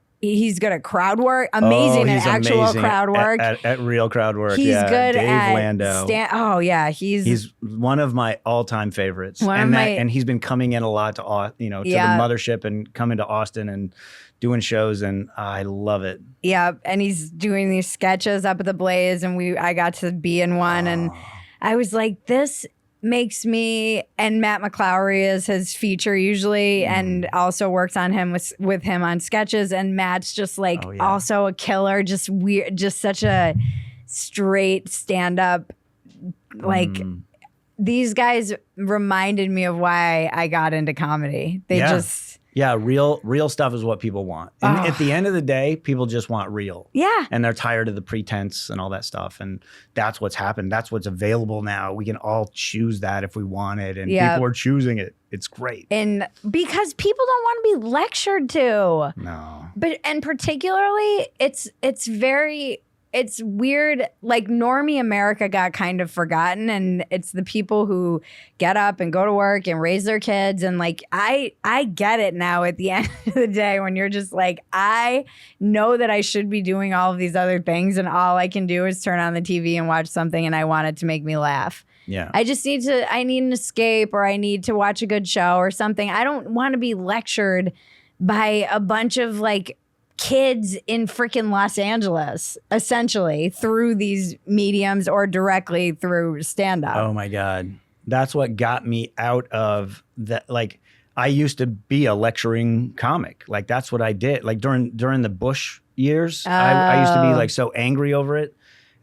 crowd work. Amazing at actual crowd work. At real crowd work. He's good Dave at Landau. He's one of my all-time favorites. And he's been coming in a lot to the mothership and coming to Austin and doing shows, and I love it. Yeah, and he's doing these sketches up at the Blaze, and I got to be in one, and I was like, this makes me, and Matt McClowry is his feature usually, and also works on him with him on sketches, and Matt's just like also a killer, just weird, just such a straight stand-up, like these guys reminded me of why I got into comedy. Real stuff is what people want. And at the end of the day, people just want real. Yeah. And they're tired of the pretense and all that stuff. And that's what's happened. That's what's available now. We can all choose that if we want it. And people are choosing it. It's great. And because people don't want to be lectured to. No. And particularly, it's weird, like normie America got kind of forgotten, and it's the people who get up and go to work and raise their kids, and like I get it now at the end of the day when you're just like, I know that I should be doing all of these other things and all I can do is turn on the TV and watch something and I want it to make me laugh. Yeah. I need an escape, or I need to watch a good show or something. I don't want to be lectured by a bunch of like kids in freaking Los Angeles, essentially, through these mediums or directly through stand-up. Oh my God. That's what got me out of that. Like, I used to be a lecturing comic. Like, that's what I did. Like during the Bush years, I used to be like so angry over it.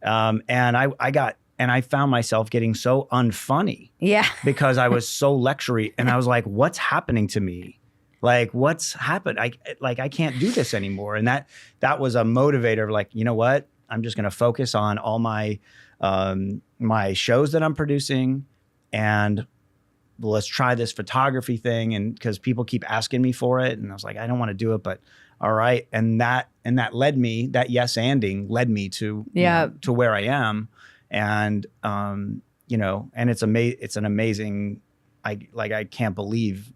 And I found myself getting so unfunny. Yeah. Because I was so lectury, and I was like, what's happening to me? Like, what's happened? I can't do this anymore. And that was a motivator of like, you know what? I'm just going to focus on all my my shows that I'm producing, and let's try this photography thing. And because people keep asking me for it, and I was like, I don't want to do it, but all right. And that led me, that yes-anding led me to to where I am. And and it's an amazing. I can't believe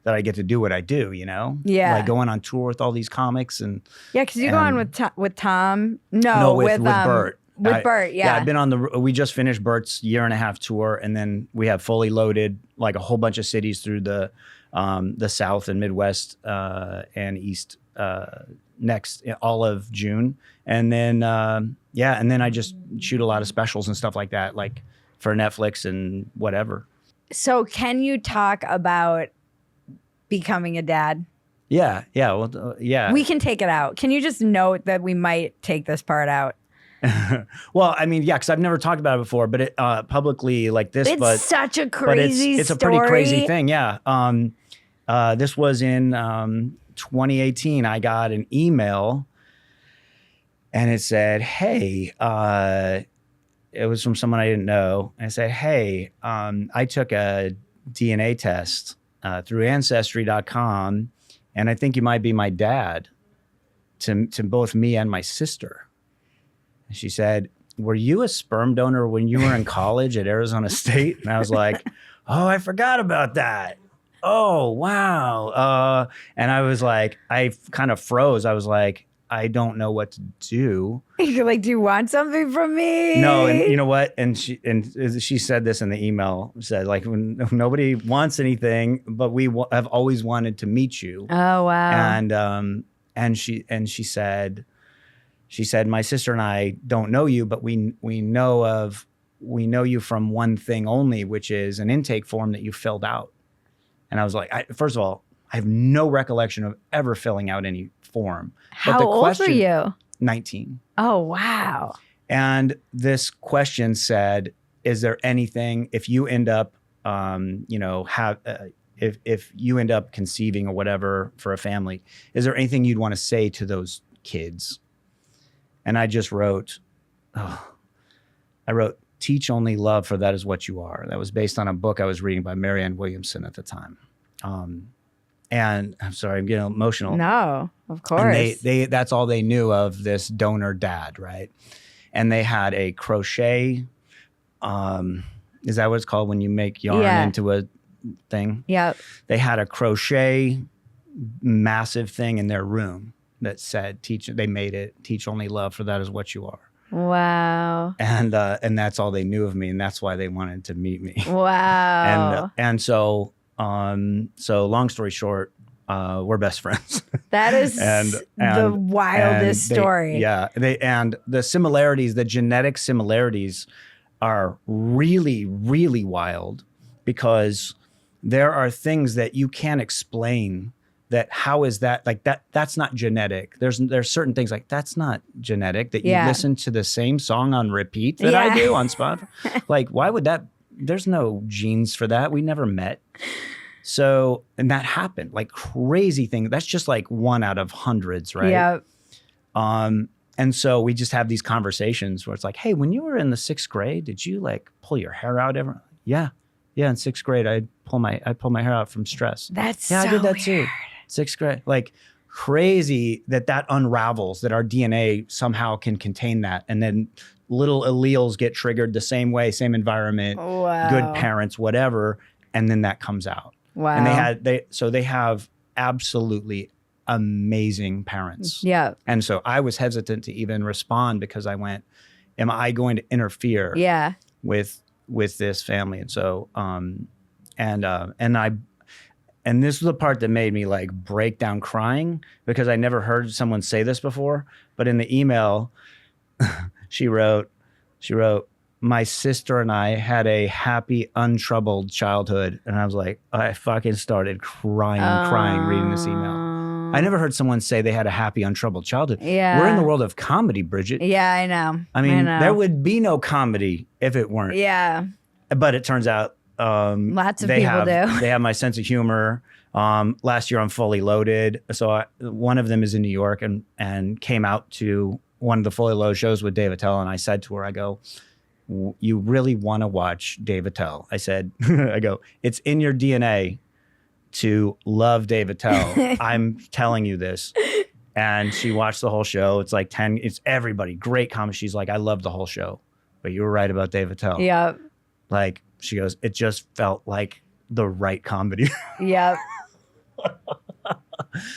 that I get to do what I do, Yeah. Like going on tour with all these comics and because you go on with Tom. No, with Bert. With Bert, yeah. Yeah, I've been on we just finished Bert's 1.5-year tour, and then we have Fully Loaded, like a whole bunch of cities through the South and Midwest and East next all of June, and then and then I just shoot a lot of specials and stuff like that, like for Netflix and whatever. So can you talk about becoming a dad? Yeah. Well, yeah. We can take it out. Can you just note that we might take this part out? Well, I mean, yeah, because I've never talked about it before, but it publicly like this. It's such a crazy it's story. a pretty crazy thing. Yeah. This was in 2018. I got an email, and it said, "Hey," it was from someone I didn't know. And I said, "Hey, I took a DNA test through Ancestry.com, and I think you might be my dad to both me and my sister." She said, "Were you a sperm donor when you were in college at Arizona State?" And I was like, "Oh, I forgot about that. Oh, wow." And I was like, I kind of froze. I was like, I don't know what to do. You're like, do you want something from me? No, and you know what? And she said this in the email. Said like, when nobody wants anything, but we have always wanted to meet you. Oh wow. And she said, my sister and I don't know you, but we know you from one thing only, which is an intake form that you filled out. And I was like, first of all, I have no recollection of ever filling out any form. How old were you? 19. Oh, wow. And this question said, is there anything, if you end up, if you end up conceiving or whatever for a family, is there anything you'd want to say to those kids? And I just wrote, "Teach only love, for that is what you are." That was based on a book I was reading by Marianne Williamson at the time. And I'm sorry, I'm getting emotional. No, of course. And they that's all they knew of this donor dad, right? And they had a crochet, is that what it's called when you make yarn into a thing? Yep. They had a crochet massive thing in their room that said, they made it, "Teach only love, for that is what you are." Wow. And that's all they knew of me, and that's why they wanted to meet me. Wow. And so long story short, we're best friends. That is the wildest story. Yeah. And the similarities, the genetic similarities are really, really wild, because there are things that you can't explain. That how is that, like that's not genetic. There's certain things like that's not genetic, that you listen to the same song on repeat that I do on Spotify. Like, why would that? There's no genes for that. We never met. So, and that happened, like crazy thing. That's just like one out of hundreds, right? Yeah. And so we just have these conversations where it's like, "Hey, when you were in the 6th grade, did you like pull your hair out ever?" Yeah, in 6th grade, I pull my hair out from stress. That's I did that weird. too. 6th grade, like crazy that unravels, that our DNA somehow can contain that, and then little alleles get triggered the same way, same environment, good parents, whatever, and then that comes out. Wow. And they have absolutely amazing parents. Yeah. And so I was hesitant to even respond, because I went, am I going to interfere with this family? And so and this was the part that made me like break down crying, because I never heard someone say this before. But in the email, she wrote, "My sister and I had a happy, untroubled childhood." And I was like, I fucking started crying reading this email. I never heard someone say they had a happy, untroubled childhood. Yeah. We're in the world of comedy, Bridget. Yeah, I know. I mean, there would be no comedy if it weren't. Yeah. But it turns out lots of people do. They have my sense of humor. Last year on Fully Loaded, so one of them is in New York and came out to one of the Fully Loaded shows with Dave Attell, and I said to her, I go, "You really want to watch Dave Attell?" I said, I go, "It's in your DNA to love Dave Attell. I'm telling you this." And she watched the whole show. It's like it's everybody, great comedy. She's like, "I love the whole show, but you were right about Dave Attell." Yeah. Like, she goes, "It just felt like the right comedy." Yep.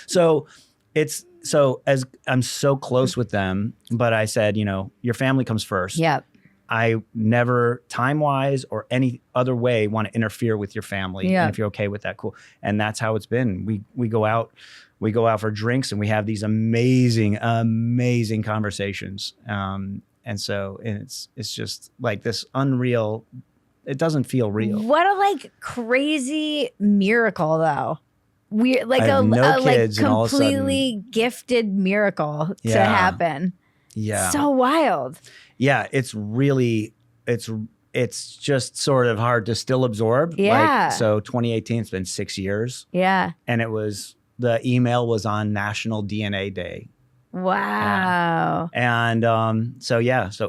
So as I'm so close with them, but I said, your family comes first. Yep. I never, time-wise or any other way, want to interfere with your family. Yeah. And if you're okay with that, cool. And that's how it's been. We go out for drinks, and we have these amazing conversations. And it's just like this unreal it doesn't feel real. What a like crazy miracle though. We like I have no kids, like and all of a sudden- completely gifted miracle to Yeah. happen. Yeah. So wild. Yeah, it's really it's just sort of hard to still absorb. Yeah. Like, so 2018, it's been 6 years, Yeah. and the email was on National DNA Day. Wow. And so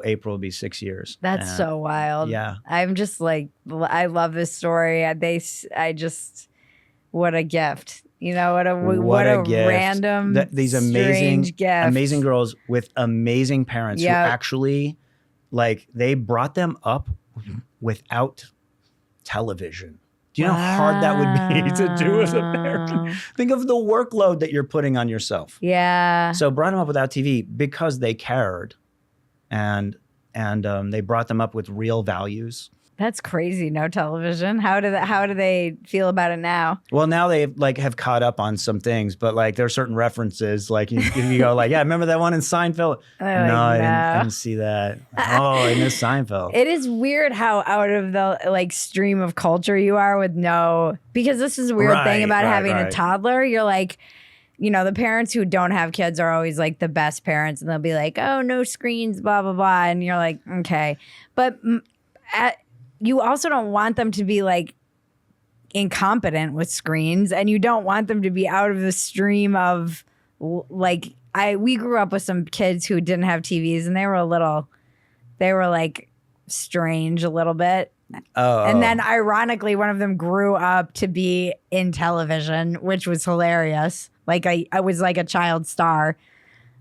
April will be 6 years. That's And, so wild. Yeah. I'm just like, I love this story. What a gift. You know, what a gift. random, These strange gift. amazing girls with amazing parents who Yep. actually, like, they brought them up without television. Do you know how hard that would be to do as a parent? Think of the workload that you're putting on yourself. Yeah. So brought them up without TV because they cared, and they brought them up with real values. That's crazy. No television. How do they feel about it now? Well, now they like have caught up on some things, but like there are certain references. Like you go like, yeah, remember that one in Seinfeld? No, I didn't see that. Oh, I missed Seinfeld. It is weird how out of the like stream of culture you are with because this is a weird thing about having a toddler. You're like, you know, the parents who don't have kids are always like the best parents, and they'll be like, oh, no screens, blah, blah, blah. And you're like, okay. But you also don't want them to be like incompetent with screens, and you don't want them to be out of the stream of like, we grew up with some kids who didn't have TVs, and they were like strange a little bit. And then ironically, one of them grew up to be in television, which was hilarious. Like I was like a child star.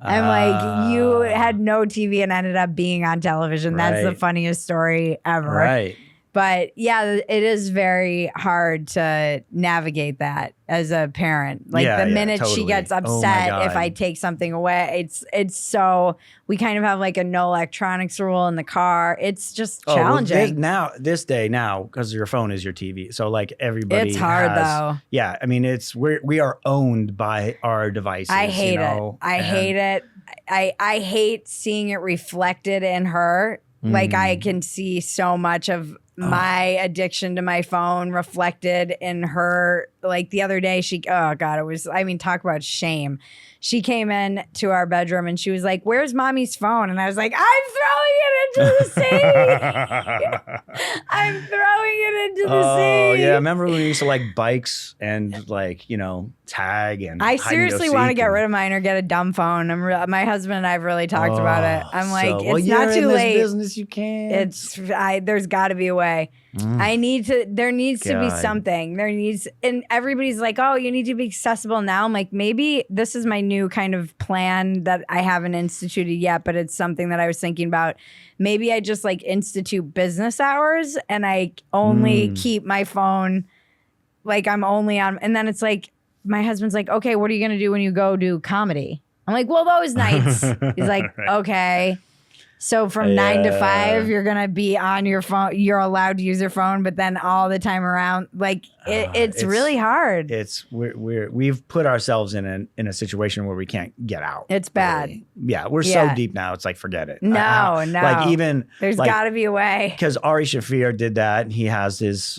And like you had no TV and ended up being on television. That's the funniest story ever. Right. But yeah, it is very hard to navigate that as a parent. Like the minute she gets upset if I take something away, it's so we kind of have like a no electronics rule in the car. It's just challenging. This day now, because your phone is your TV. So like everybody It's hard though. Yeah. I mean, we are owned by our devices. I hate it. I hate it. I hate seeing it reflected in her. Like I can see so much of my addiction to my phone reflected in her. Like the other day, talk about shame. She came in to our bedroom and she was like, where's mommy's phone? And I was like, I'm throwing it into the sea. I'm throwing it into the sea. Oh, yeah. Remember when we used to like bikes and like, you know, tag and I seriously want to get rid of mine or get a dumb phone. My husband and I have really talked about it. I'm like, it's not too late. Business you can. There's got to be a way. There needs to be something. And everybody's like, oh, you need to be accessible now. I'm like, maybe this is my new kind of plan that I haven't instituted yet, but it's something that I was thinking about. Maybe I just like institute business hours and I only keep my phone, like I'm only on, and then it's like, my husband's like, okay, what are you going to do when you go do comedy? I'm like, well, those nights. He's like, okay. So from 9 to 5, you're going to be on your phone. You're allowed to use your phone, but then all the time around, like it's really hard. We've put ourselves in a situation where we can't get out. It's bad. Really. Yeah. We're so deep now. It's like, forget it. No. Like even there's got to be a way. Because Ari Shaffir did that. And he has his,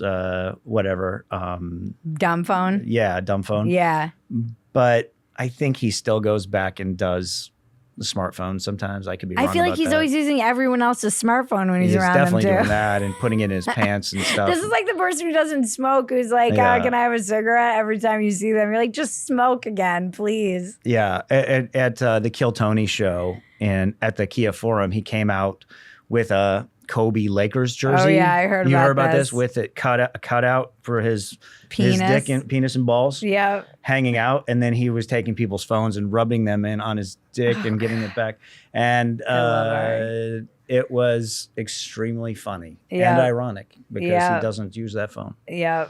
whatever. Dumb phone. Yeah. Dumb phone. Yeah. But I think he still goes back and does the smartphone sometimes. I could be wrong. I feel like he's always using everyone else's smartphone when he's around them too. He's definitely doing that and putting it in his pants and stuff. This is like the person who doesn't smoke who's like, can I have a cigarette? Every time you see them, you're like, just smoke again, please. Yeah. At the Kill Tony show and at the Kia Forum, he came out with a Kobe Lakers jersey. Oh yeah, I heard about this. You heard about this with it cut out for his dick and penis and balls. Yeah, hanging out, and then he was taking people's phones and rubbing them in on his dick and getting it back, and it was extremely funny and ironic because he doesn't use that phone. Yeah,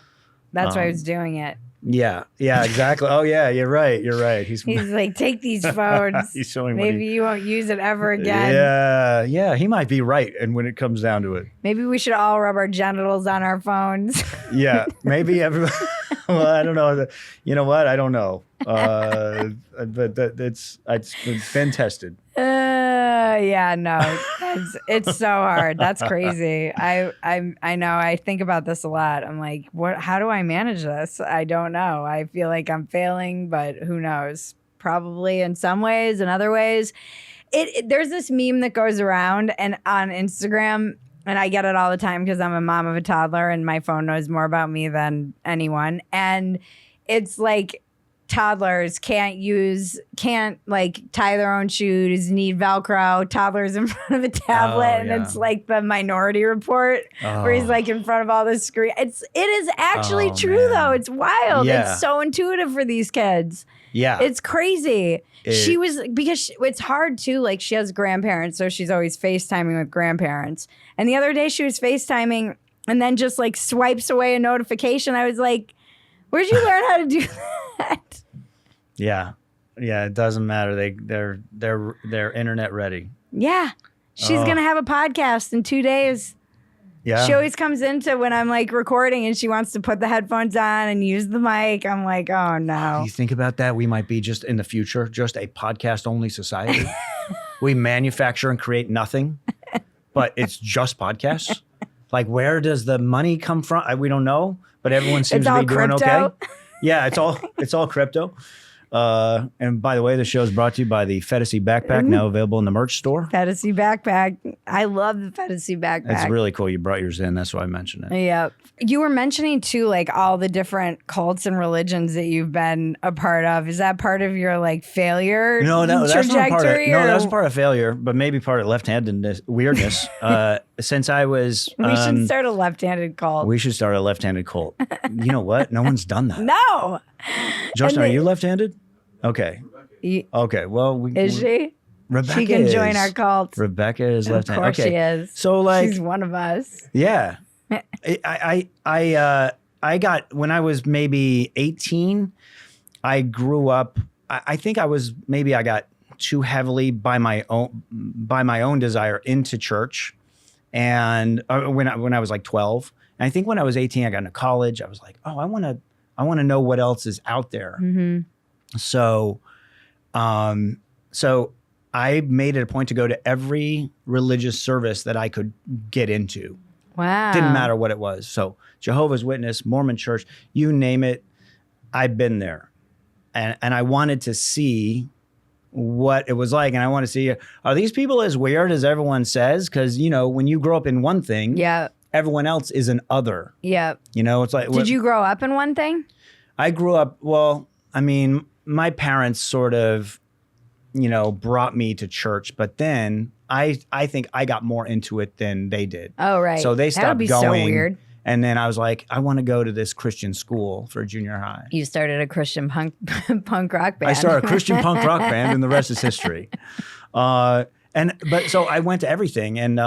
that's why he was doing it. Yeah, exactly. Oh yeah, you're right. He's like, take these phones. He's showing maybe you won't use it ever again. Yeah, he might be right. And when it comes down to it, maybe we should all rub our genitals on our phones. Yeah, maybe everyone. Well, I don't know. You know what? I don't know. But it's been tested. Yeah, no, it's so hard. That's crazy. I know. I think about this a lot. I'm like, how do I manage this? I don't know. I feel like I'm failing, but who knows? Probably in some ways, in other ways. There's this meme that goes around and on Instagram, and I get it all the time because I'm a mom of a toddler and my phone knows more about me than anyone. And it's like toddlers can't like tie their own shoes, need Velcro, toddlers in front of a tablet. And it's like the Minority Report where he's like in front of all this screen. It is actually true though. It's wild. Yeah. It's so intuitive for these kids. Yeah. It's crazy. It's hard too. Like she has grandparents, so she's always FaceTiming with grandparents. And the other day she was FaceTiming and then just like swipes away a notification. I was like, where'd you learn how to do that? Yeah. Yeah. It doesn't matter. They're internet ready. Yeah. She's going to have a podcast in 2 days. Yeah. She always comes into when I'm like recording and she wants to put the headphones on and use the mic. I'm like, oh no. You think about that? We might be just in the future, just a podcast only society. We manufacture and create nothing, but it's just podcasts. Like, where does the money come from? We don't know, but everyone seems to be doing crypto. Okay. Yeah, it's all crypto. And by the way, the show is brought to you by the Phetasy backpack, now available in the merch store. Phetasy backpack. I love the Phetasy backpack. It's really cool. You brought yours in. That's why I mentioned it. Yeah. You were mentioning too, like all the different cults and religions that you've been a part of. Is that part of your like failure? No, that's not part of. No, or- that's part of failure, but maybe part of left-handedness weirdness. Since I was, we should start a left-handed cult. we should start a left-handed cult. You know what? No one's done that. No. Justin, are you left-handed? Okay. Okay. Well, Is she? Rebecca She can is. join our cult. Rebecca is Of left-handed. course Okay. she is. So like, She's one of us. yeah. I got, when I was maybe 18, I grew up, I think I got too heavily by my own desire into church. And when I was like 12, and I think when I was 18, I got into college. I was like, oh, I want to know what else is out there. Mm-hmm. So I made it a point to go to every religious service that I could get into. Wow. Didn't matter what it was. So Jehovah's Witness, Mormon Church, you name it, I've been there. And I wanted to see what it was like. And I want to see, are these people as weird as everyone says? Because, when you grow up in one thing, Yeah. everyone else is an other. Yeah. It's like... Did you grow up in one thing? I grew up, my parents sort of, brought me to church, but then I think I got more into it than they did. Oh, right. So they That would stopped be going. so weird. And then I was like, I want to go to this Christian school for junior high. You started a Christian punk rock band. I started a Christian punk rock band, and the rest is history. So I went to everything, and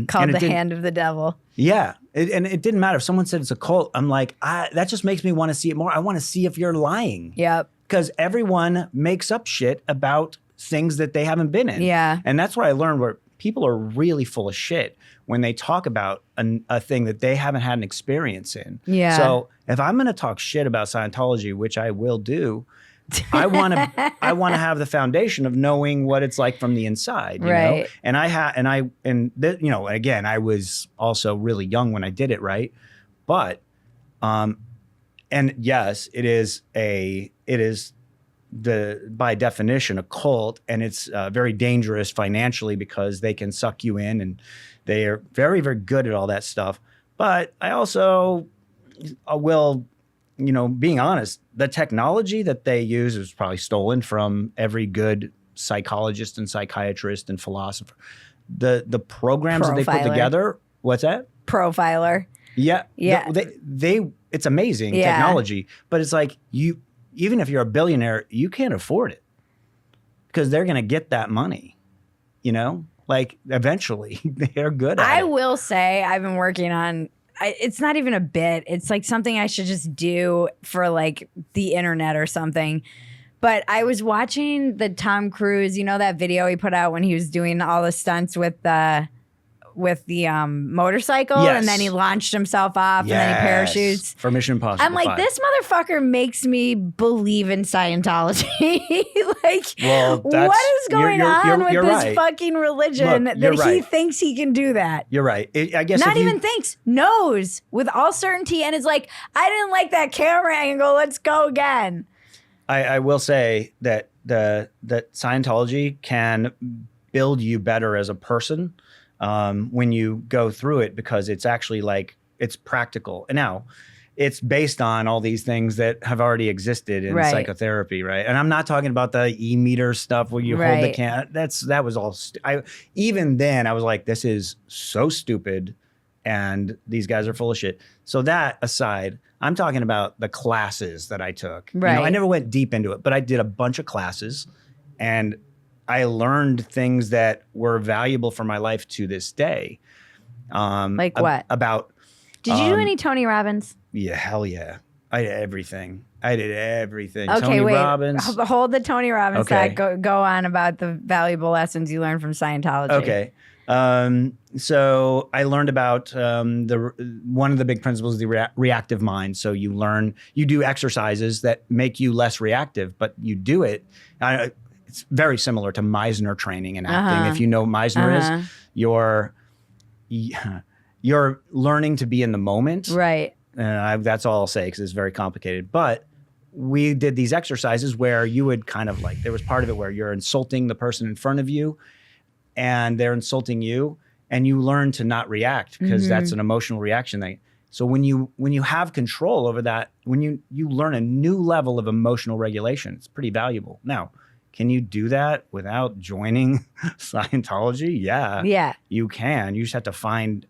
Called and the Hand of the Devil. Yeah, and it didn't matter if someone said it's a cult. I'm like, that just makes me want to see it more. I want to see if you're lying. Yep. Because everyone makes up shit about things that they haven't been in. Yeah. And that's what I learned, where people are really full of shit when they talk about a thing that they haven't had an experience in. Yeah. So if I'm going to talk shit about Scientology, which I will do, I want to have the foundation of knowing what it's like from the inside, you Right. know? And again, I was also really young when I did it, right? But and yes, it is by definition a cult, and it's very dangerous financially because they can suck you in, and they are very, very good at all that stuff. But I also will, being honest, the technology that they use is probably stolen from every good psychologist and psychiatrist and philosopher. The programs that they put Profiler. together, what's that? Profiler. Yeah. Yeah. They it's amazing Yeah. technology, but it's like even if you're a billionaire, you can't afford it because they're going to get that money, like eventually they're good at I it. will say I've been working on, it's not even a bit. It's like something I should just do for like the internet or something. But I was watching the Tom Cruise, that video he put out when he was doing all the stunts with with the motorcycle, and then he launched himself off, and then he parachutes for Mission Impossible. I'm like, 5. this motherfucker makes me believe in Scientology. Like, what is going on with this fucking religion that he thinks he can do that? You're right. I guess not even thinks, knows with all certainty, and is like, I didn't like that camera angle. Let's go again. I will say that that Scientology can build you better as a person when you go through it, because it's actually like, it's practical. And now it's based on all these things that have already existed in psychotherapy, right? And I'm not talking about the e-meter stuff where you hold the can. That was all. Even then, I was like, this is so stupid, and these guys are full of shit. So that aside, I'm talking about the classes that I took. Right. I never went deep into it, but I did a bunch of classes, and I learned things that were valuable for my life to this day. Like what? About. Did you do any Tony Robbins? Yeah, hell yeah. I did everything. Okay, Tony Robbins. Hold the Tony Robbins side. Go on about the valuable lessons you learned from Scientology. Okay. So I learned about one of the big principles is the reactive mind. So you do exercises that make you less reactive, but you do it. It's very similar to Meisner training and acting. If you know what Meisner is, you're learning to be in the moment. Right. That's all I'll say, because it's very complicated. But we did these exercises where you would kind of like, there was part of it where you're insulting the person in front of you, and they're insulting you, and you learn to not react, because that's an emotional reaction. So when you have control over that, when you learn a new level of emotional regulation, it's pretty valuable. Now, can you do that without joining Scientology? Yeah, you can. You just have to find,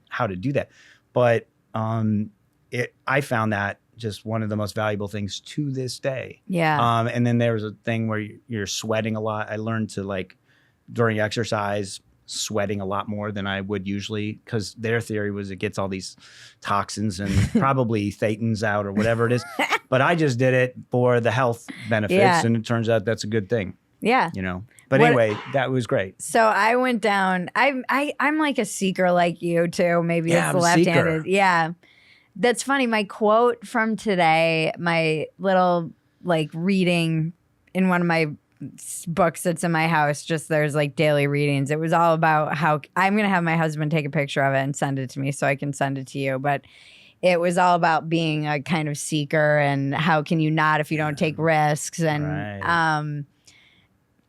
how to do that. But I found that just one of the most valuable things to this day. Yeah. And then there was a thing where you're sweating a lot. I learned to, like, during exercise, sweating a lot more than I would usually, because their theory was it gets all these toxins and probably thetans out or whatever it is. But I just did it for the health benefits, and it turns out that's a good thing. Yeah. But anyway, that was great. So I went down. I'm like a seeker like you too. Maybe it's the left-handed. Yeah. That's funny. My quote from today, my little like reading in one of my books that's in my house, just there's like daily readings. It was all about how I'm going to have my husband take a picture of it and send it to me so I can send it to you. But it was all about being a kind of seeker and how can you not if you don't take risks. And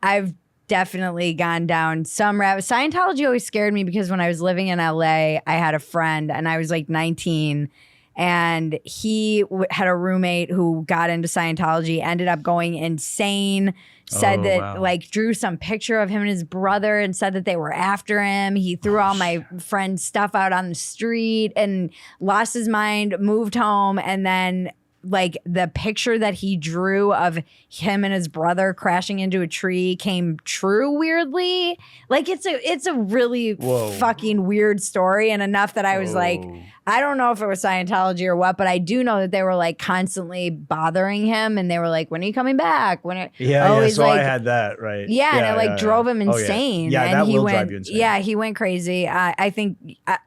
I've definitely gone down some rabbit. Scientology always scared me because when I was living in LA, I had a friend and I was like 19. And he had a roommate who got into Scientology, ended up going insane, said like drew some picture of him and his brother and said that they were after him. He threw all my friend's stuff out on the street and lost his mind, moved home. And then like the picture that he drew of him and his brother crashing into a tree came true weirdly. Like it's a really fucking weird story, and enough that I was like, I don't know if it was Scientology or what, but I do know that they were like constantly bothering him, and they were like, when are you coming back? So like, I had that, right? Yeah, and it drove him insane. Yeah, and that he will went, drive you insane. Yeah, he went crazy. I think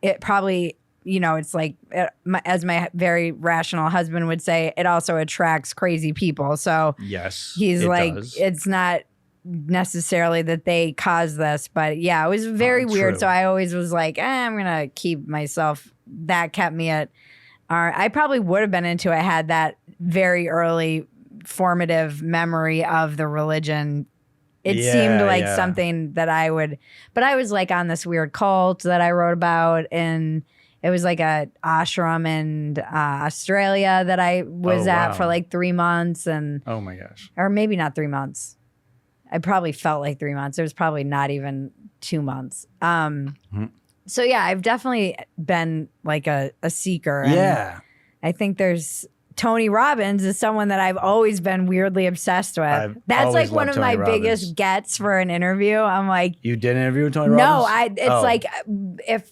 it probably, it's like, as my very rational husband would say, it also attracts crazy people. So yes, he's like, it's not necessarily that they caused this, but yeah, it was very weird. True. So I always was like, I'm going to keep myself. That kept me at, I probably would have been into it had that very early formative memory of the religion. It seemed like something that I would, but I was like on this weird cult that I wrote about, and it was like a ashram in Australia that I was at for like 3 months, and oh my gosh, or maybe not 3 months. I probably felt like 3 months. It was probably not even 2 months. So yeah, I've definitely been like a seeker. And I think there's Tony Robbins is someone that I've always been weirdly obsessed with. That's like one of my biggest gets for an interview. I'm like, you did an interview with Tony Robbins? No, it's like if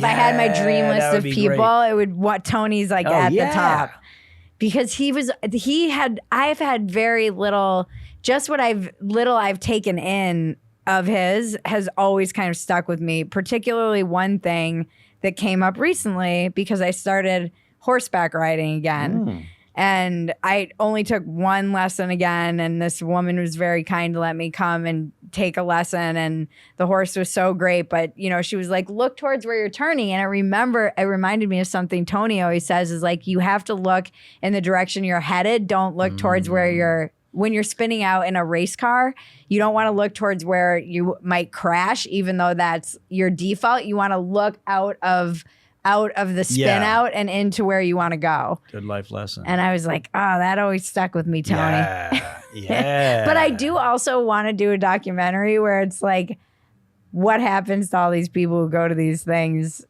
I had my dream list of people, it would what Tony's like at the top, because I've had very little, just what I've taken in of his has always kind of stuck with me, particularly one thing that came up recently because I started horseback riding again. And I only took one lesson again, and this woman was very kind to let me come and take a lesson, and the horse was so great. But, you know, she was like, look towards where you're turning. And it reminded me of something Tony always says is like, you have to look in the direction you're headed. Don't look towards where when you're spinning out in a race car, you don't want to look towards where you might crash, even though that's your default. You want to look out of the spin out and into where you want to go. Good life lesson. And I was like, oh, that always stuck with me, Tony. Yeah. But I do also want to do a documentary where it's like, what happens to all these people who go to these things?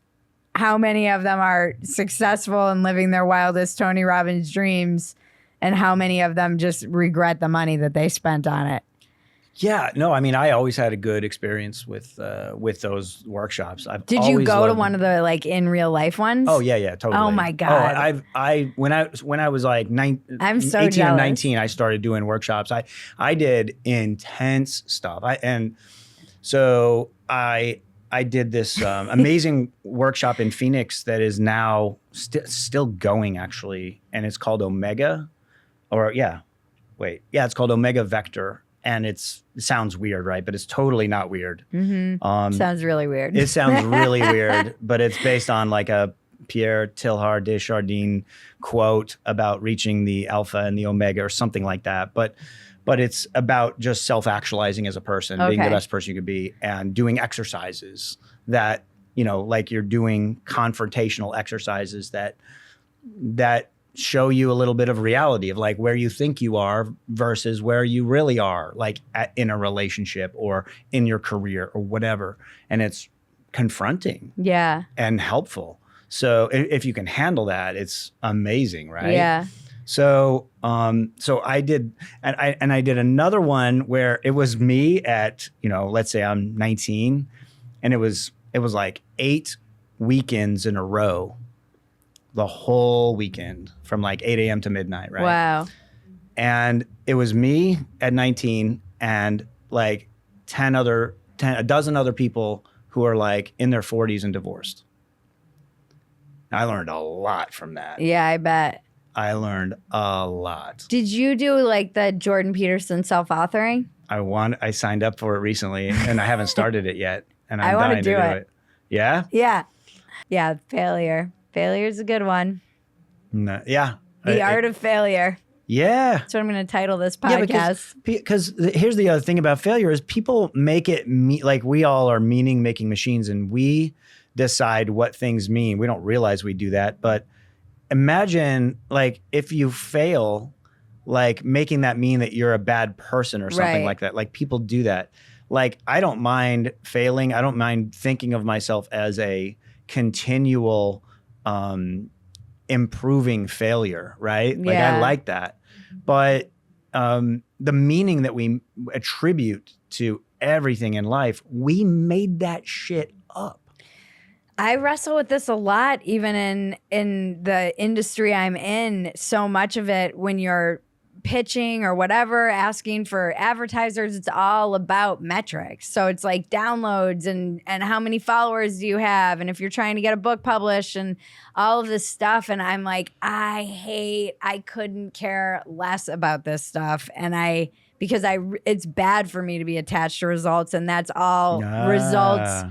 How many of them are successful and living their wildest Tony Robbins dreams? And how many of them just regret the money that they spent on it? Yeah, no, I mean, I always had a good experience with those workshops. Did you go to one of the like in real life ones? Oh yeah, totally. Oh my God. When I was like I'm so 18 jealous. or 19, I started doing workshops. I did intense stuff. So I did this amazing workshop in Phoenix that is now still going actually, and it's called Omega, it's called Omega Vector. And it sounds weird, right? But it's totally not weird. Sounds really weird. It sounds really weird, but it's based on like a Pierre Teilhard de Chardin quote about reaching the alpha and the omega or something like that. But it's about just self-actualizing as a person, being the best person you could be, and doing exercises that, you know, like you're doing confrontational exercises that show you a little bit of reality of like where you think you are versus where you really are, like in a relationship or in your career or whatever. And it's confronting and helpful. So if you can handle that, it's amazing, right? Yeah. So I did, and I did another one where it was me at, you know, let's say I'm 19, and it was like 8 weekends in a row. The whole weekend from like 8 a.m. to midnight, right? Wow. And it was me at 19 and like a dozen other people who are like in their 40s and divorced. I learned a lot from that. Yeah, I bet. I learned a lot. Did you do like the Jordan Peterson self-authoring? I signed up for it recently and I haven't started it yet. And I'm I dying to do do it. it. Yeah? Yeah. Yeah, failure. Failure is a good one. No, yeah. The art of failure. Yeah. That's what I'm going to title this podcast. Yeah, because here's the other thing about failure is people make it like we all are meaning-making machines and we decide what things mean. We don't realize we do that. But imagine like if you fail, like making that mean that you're a bad person or something like that. Like people do that. Like I don't mind failing. I don't mind thinking of myself as a continual improving failure, right? Like I like that. But the meaning that we attribute to everything in life, we made that shit up. I wrestle with this a lot, even in the industry I'm in. So much of it, when you're pitching or whatever, asking for advertisers, it's all about metrics. So it's like downloads and how many followers do you have, and if you're trying to get a book published and all of this stuff. And I'm like, I couldn't care less about this stuff, and because it's bad for me to be attached to results, and that's all results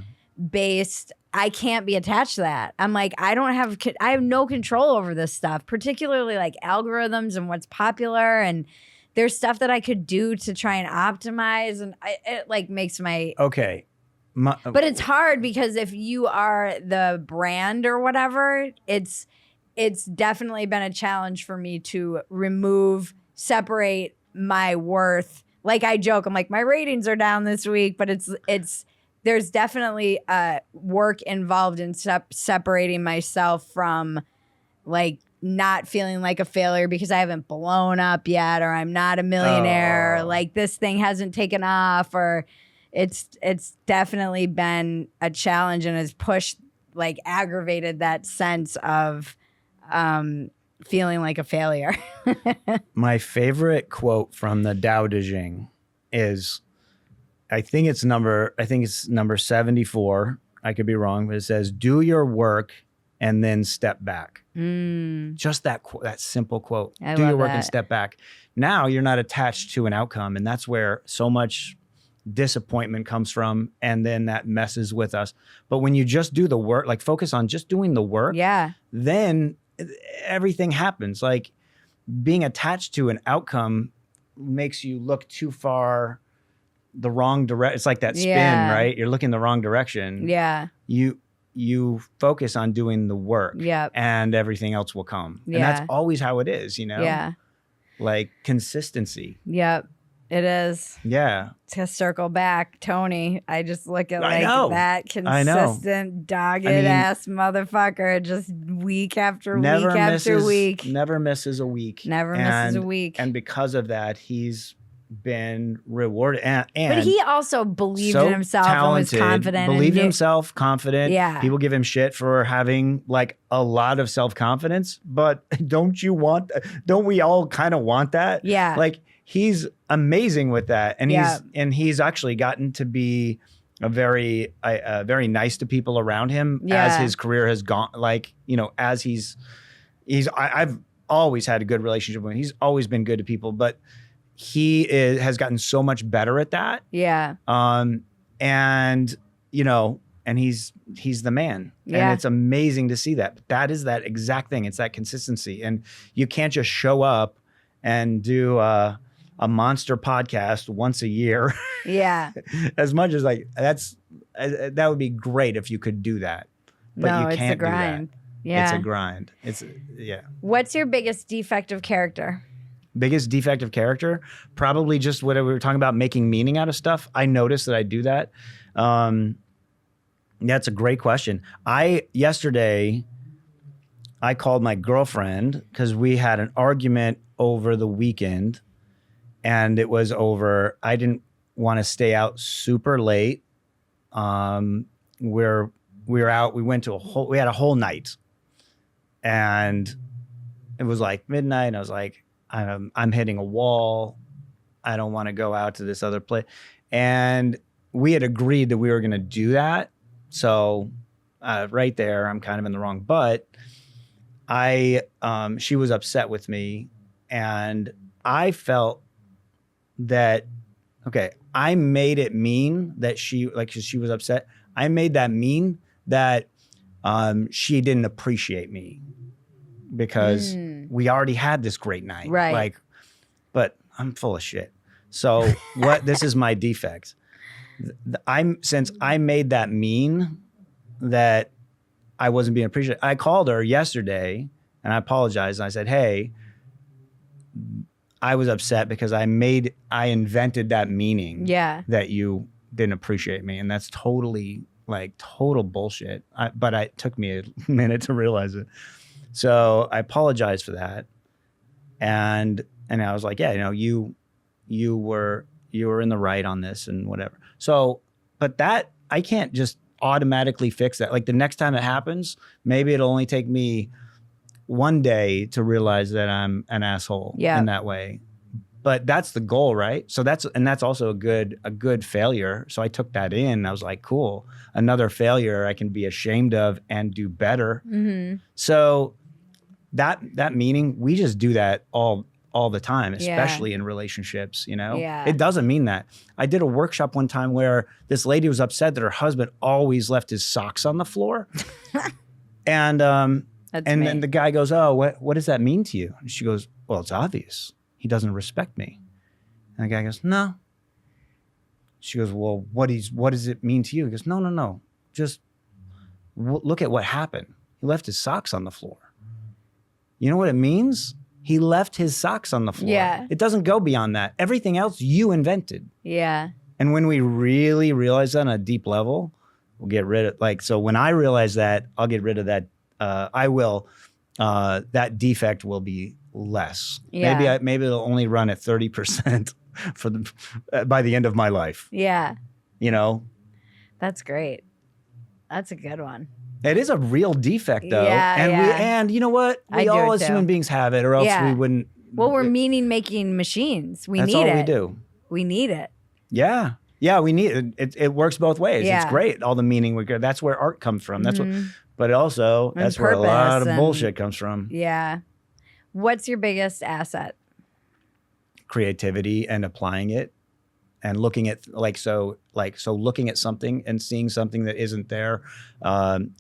based. I can't be attached to that. I'm like, I have no control over this stuff, particularly like algorithms and what's popular. And there's stuff that I could do to try and optimize. And it like makes my... Okay. But it's hard because if you are the brand or whatever, it's definitely been a challenge for me to separate my worth. Like I joke, I'm like, my ratings are down this week, but there's definitely work involved in separating myself from like not feeling like a failure because I haven't blown up yet, or I'm not a millionaire, or like this thing hasn't taken off, or it's definitely been a challenge and has aggravated that sense of feeling like a failure. My favorite quote from the Tao Te Ching is, I think it's number 74. I could be wrong, but it says, do your work and then step back. Just that simple quote. Do your work and step back. Now you're not attached to an outcome. And that's where so much disappointment comes from. And then that messes with us. But when you just do the work, like focus on just doing the work, then everything happens. Like being attached to an outcome makes you look too far the wrong direction. It's like that spin, right? You're looking the wrong direction. Yeah. You focus on doing the work, and everything else will come. And that's always how it is, you know? Yeah. Like consistency. Yep, it is. Yeah. To circle back, Tony, I just look at like that consistent, dogged ass motherfucker, just week after week after week. Never misses a week. Never misses a week. And because of that, he's been rewarded. And but he also believed in himself talented, and was confident. Believed in himself, confident. Yeah. People give him shit for having like a lot of self-confidence. But don't we all kind of want that? Yeah. Like he's amazing with that. And he's actually gotten to be very nice to people around him as his career has gone. Like, you know, as I've always had a good relationship with him. He's always been good to people, but has gotten so much better at that. Yeah. And you know, and he's the man. Yeah. And it's amazing to see that. But that is that exact thing. It's that consistency. And you can't just show up and do a monster podcast once a year. Yeah. As much as like that would be great if you could do that. But you can't it's a grind. Do that. Yeah. It's a grind. What's your biggest defective character? Biggest defective character? Probably just what we were talking about, making meaning out of stuff. I noticed that I do that. That's a great question. Yesterday, I called my girlfriend because we had an argument over the weekend, and it was over. I didn't want to stay out super late. We were out. We had a whole night, and it was like midnight. And I was like, I'm hitting a wall. I don't want to go out to this other place. And we had agreed that we were going to do that. So right there, I'm kind of in the wrong. But she was upset with me, and I felt that, okay, I made it mean that she was upset. I made that mean that she didn't appreciate me because we already had this great night. Right. Like, but I'm full of shit. So this is my defect. Since I made that mean that I wasn't being appreciated, I called her yesterday and I apologized. And I said, hey, I was upset because I invented that meaning that you didn't appreciate me. And that's totally total bullshit. But it took me a minute to realize it. So I apologized for that. And I was like, yeah, you were in the right on this and whatever. So, but that, I can't just automatically fix that. Like the next time it happens, maybe it'll only take me one day to realize that I'm an asshole in that way. But that's the goal, right? So that's also a good failure. So I took that in. I was like, cool, another failure I can be ashamed of and do better. Mm-hmm. So that meaning, we just do that all the time, especially in relationships, you know? Yeah. It doesn't mean that. I did a workshop one time where this lady was upset that her husband always left his socks on the floor. And then the guy goes, oh, what does that mean to you? And she goes, well, it's obvious. He doesn't respect me. And the guy goes, no. She goes, well, what does it mean to you? He goes, no. Just look at what happened. He left his socks on the floor. You know what it means? He left his socks on the floor. Yeah. It doesn't go beyond that. Everything else you invented. Yeah. And when we really realize that on a deep level, we'll get rid of, so when I realize that, I'll get rid of that. That defect will be less. Yeah. Maybe it'll only run at 30% by the end of my life. Yeah. You know? That's great. That's a good one. It is a real defect, though. Yeah, and you know what? We all as human beings have it, or else we wouldn't. Well, we're meaning-making machines. We need it. That's all we do. We need it. Yeah. Yeah, we need it. It works both ways. Yeah. It's great. All the meaning we get. That's where art comes from. That's what. Mhm. But also, And that's where a lot of purpose bullshit comes from. Yeah. What's your biggest asset? Creativity and applying it, and looking at looking at something and seeing something that isn't there,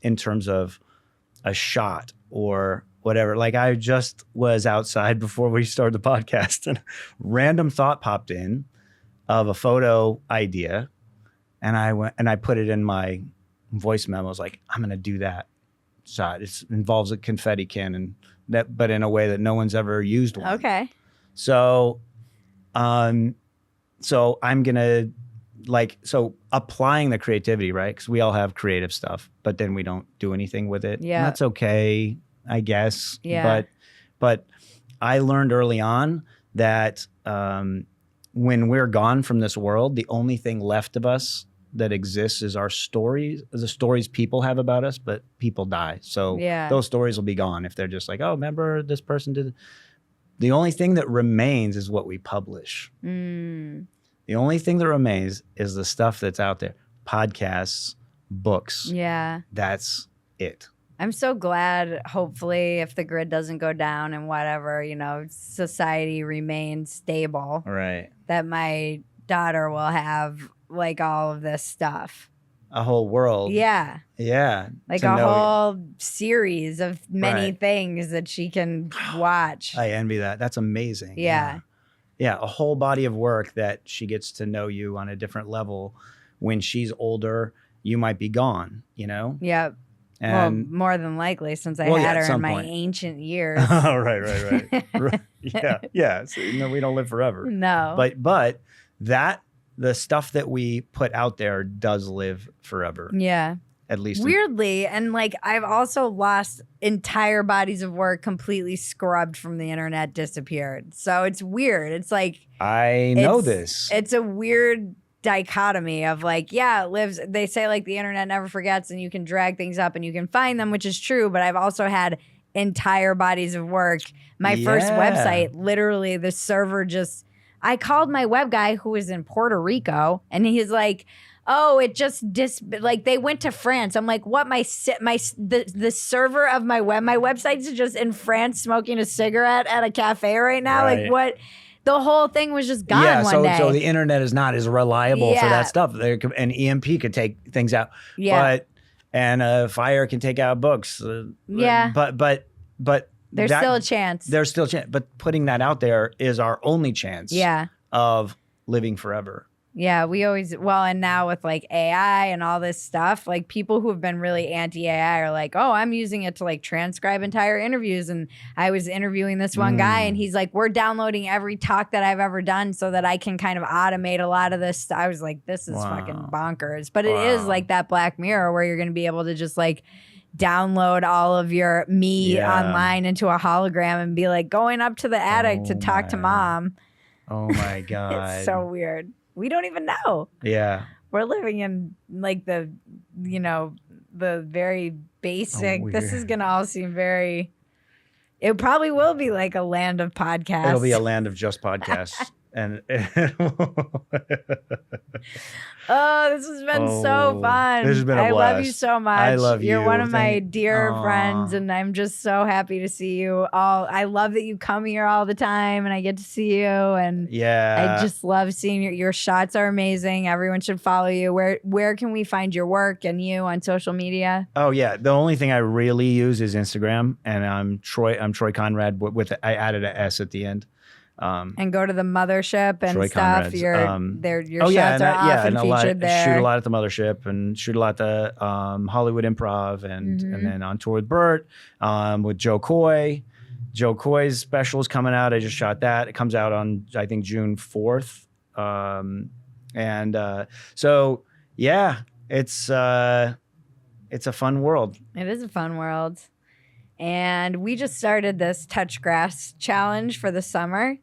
in terms of a shot or whatever. Like I just was outside before we started the podcast, and random thought popped in of a photo idea, and I went and I put it in my voice memo. I was like, I'm gonna do that shot. It involves a confetti cannon, but in a way that no one's ever used one. Okay. So, so I'm gonna applying the creativity, right? Because we all have creative stuff, but then we don't do anything with it. Yeah, and that's okay, I guess. Yeah. But I learned early on that when we're gone from this world, the only thing left of us that exists is our stories, the stories people have about us, but people die. So those stories will be gone if they're just like, oh, remember this person did. The only thing that remains is what we publish. The only thing that remains is the stuff that's out there. Podcasts, books. Yeah. That's it. I'm so glad, hopefully, if the grid doesn't go down and whatever, society remains stable, Right. that my daughter will have like all of this stuff. A whole world. Yeah. Yeah. Like a whole series of many things that she can watch. I envy that. That's amazing. Yeah. Yeah. A whole body of work that she gets to know you on a different level. When she's older, you might be gone, Yep. And well, more than likely, since I had her in my ancient years. Oh, right. Yeah. So, we don't live forever. No. But the stuff that we put out there does live forever. Yeah. At least weirdly. And I've also lost entire bodies of work completely scrubbed from the internet, disappeared. So it's weird. It's like, I know this. It's a weird dichotomy of it lives. They say the internet never forgets and you can drag things up and you can find them, which is true. But I've also had entire bodies of work. My first website, literally the server I called my web guy who was in Puerto Rico and he's like, oh, it just they went to France. I'm like, what? The server of my website's just in France smoking a cigarette at a cafe right now. Right. Like what? The whole thing was just gone one day. So the internet is not as reliable for that stuff. An EMP could take things out. Yeah. And a fire can take out books. But there's still a chance. There's still a chance. But putting that out there is our only chance of living forever. Yeah, we always, and now with AI and all this stuff, people who have been really anti-AI are like, oh, I'm using it to transcribe entire interviews. And I was interviewing this one guy and he's like, we're downloading every talk that I've ever done so that I can kind of automate a lot of this. I was like, this is fucking bonkers. But it is like that Black Mirror where you're going to be able to just download all of your online into a hologram and be going up to the attic to talk to mom. Oh my God. It's so weird. We don't even know. Yeah. We're living in the very basic. This is going to all seem very, it probably will be like a land of podcasts. It'll be a land of just podcasts. And oh, this has been so fun. This has been a blast. I love you so much. I love you. You're one of my dear friends, and I'm just so happy to see you all. I love that you come here all the time, and I get to see you. And I just love seeing your shots are amazing. Everyone should follow you. Where can we find your work and you on social media? Oh yeah, the only thing I really use is Instagram, and I'm Troy Conrad I added an S at the end. And go to the mothership and Troy stuff. Conrad's, Your shots are often featured there. Shoot a lot at the mothership and shoot a lot at the Hollywood Improv and then on tour with Bert, with Joe Coy. Joe Coy's special is coming out. I just shot that. It comes out on I think June 4th. So yeah, it's a fun world. It is a fun world. And we just started this touch grass challenge for the summer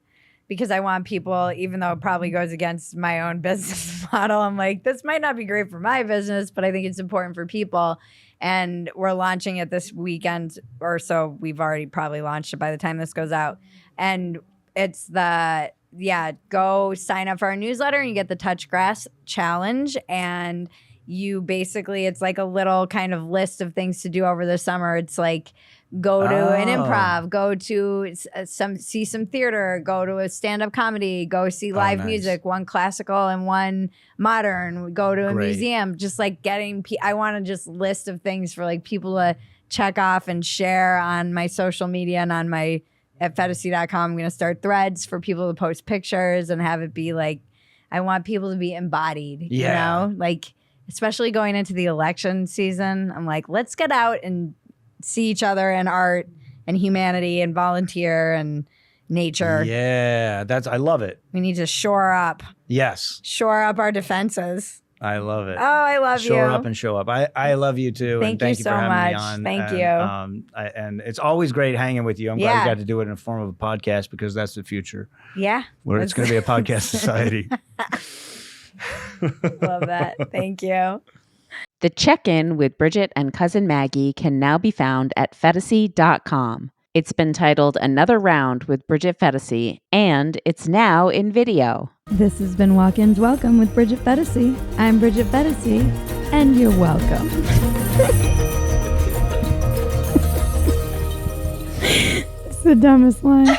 because I want people, even though it probably goes against my own business model, I'm like, this might not be great for my business, but I think it's important for people. And we're launching it this weekend or so. We've already probably launched it by the time this goes out. And it's the go sign up for our newsletter and you get the Touch Grass Challenge. And you basically, it's like a little kind of list of things to do over the summer. It's like go to an improv, go to see some theater, go to a stand-up comedy, go see live music, one classical and one modern, go to a museum. Just like I want to just list of things for like people to check off and share on my social media and on my at PHETASY.com. I'm going to start threads for people to post pictures and have it be like, I want people to be embodied, you know, like especially going into the election season. I'm like, let's get out and see each other and art and humanity and volunteer and nature. Yeah, I love it. We need to shore up. Yes. Shore up our defenses. I love it. Oh, I love you. Shore up and show up. I love you too. Thank you so for having much. me on. Thank you. And it's always great hanging with you. I'm glad you got to do it in the form of a podcast because that's the future. Yeah. Where it's going to be a podcast society. Love that. Thank you. The check-in with Bridget and Cousin Maggie can now be found at PHETASY.com. It's been titled Another Round with Bridget Phetasy, and it's now in video. This has been Walk-Ins Welcome with Bridget Phetasy. I'm Bridget Phetasy, and you're welcome. It's the dumbest line.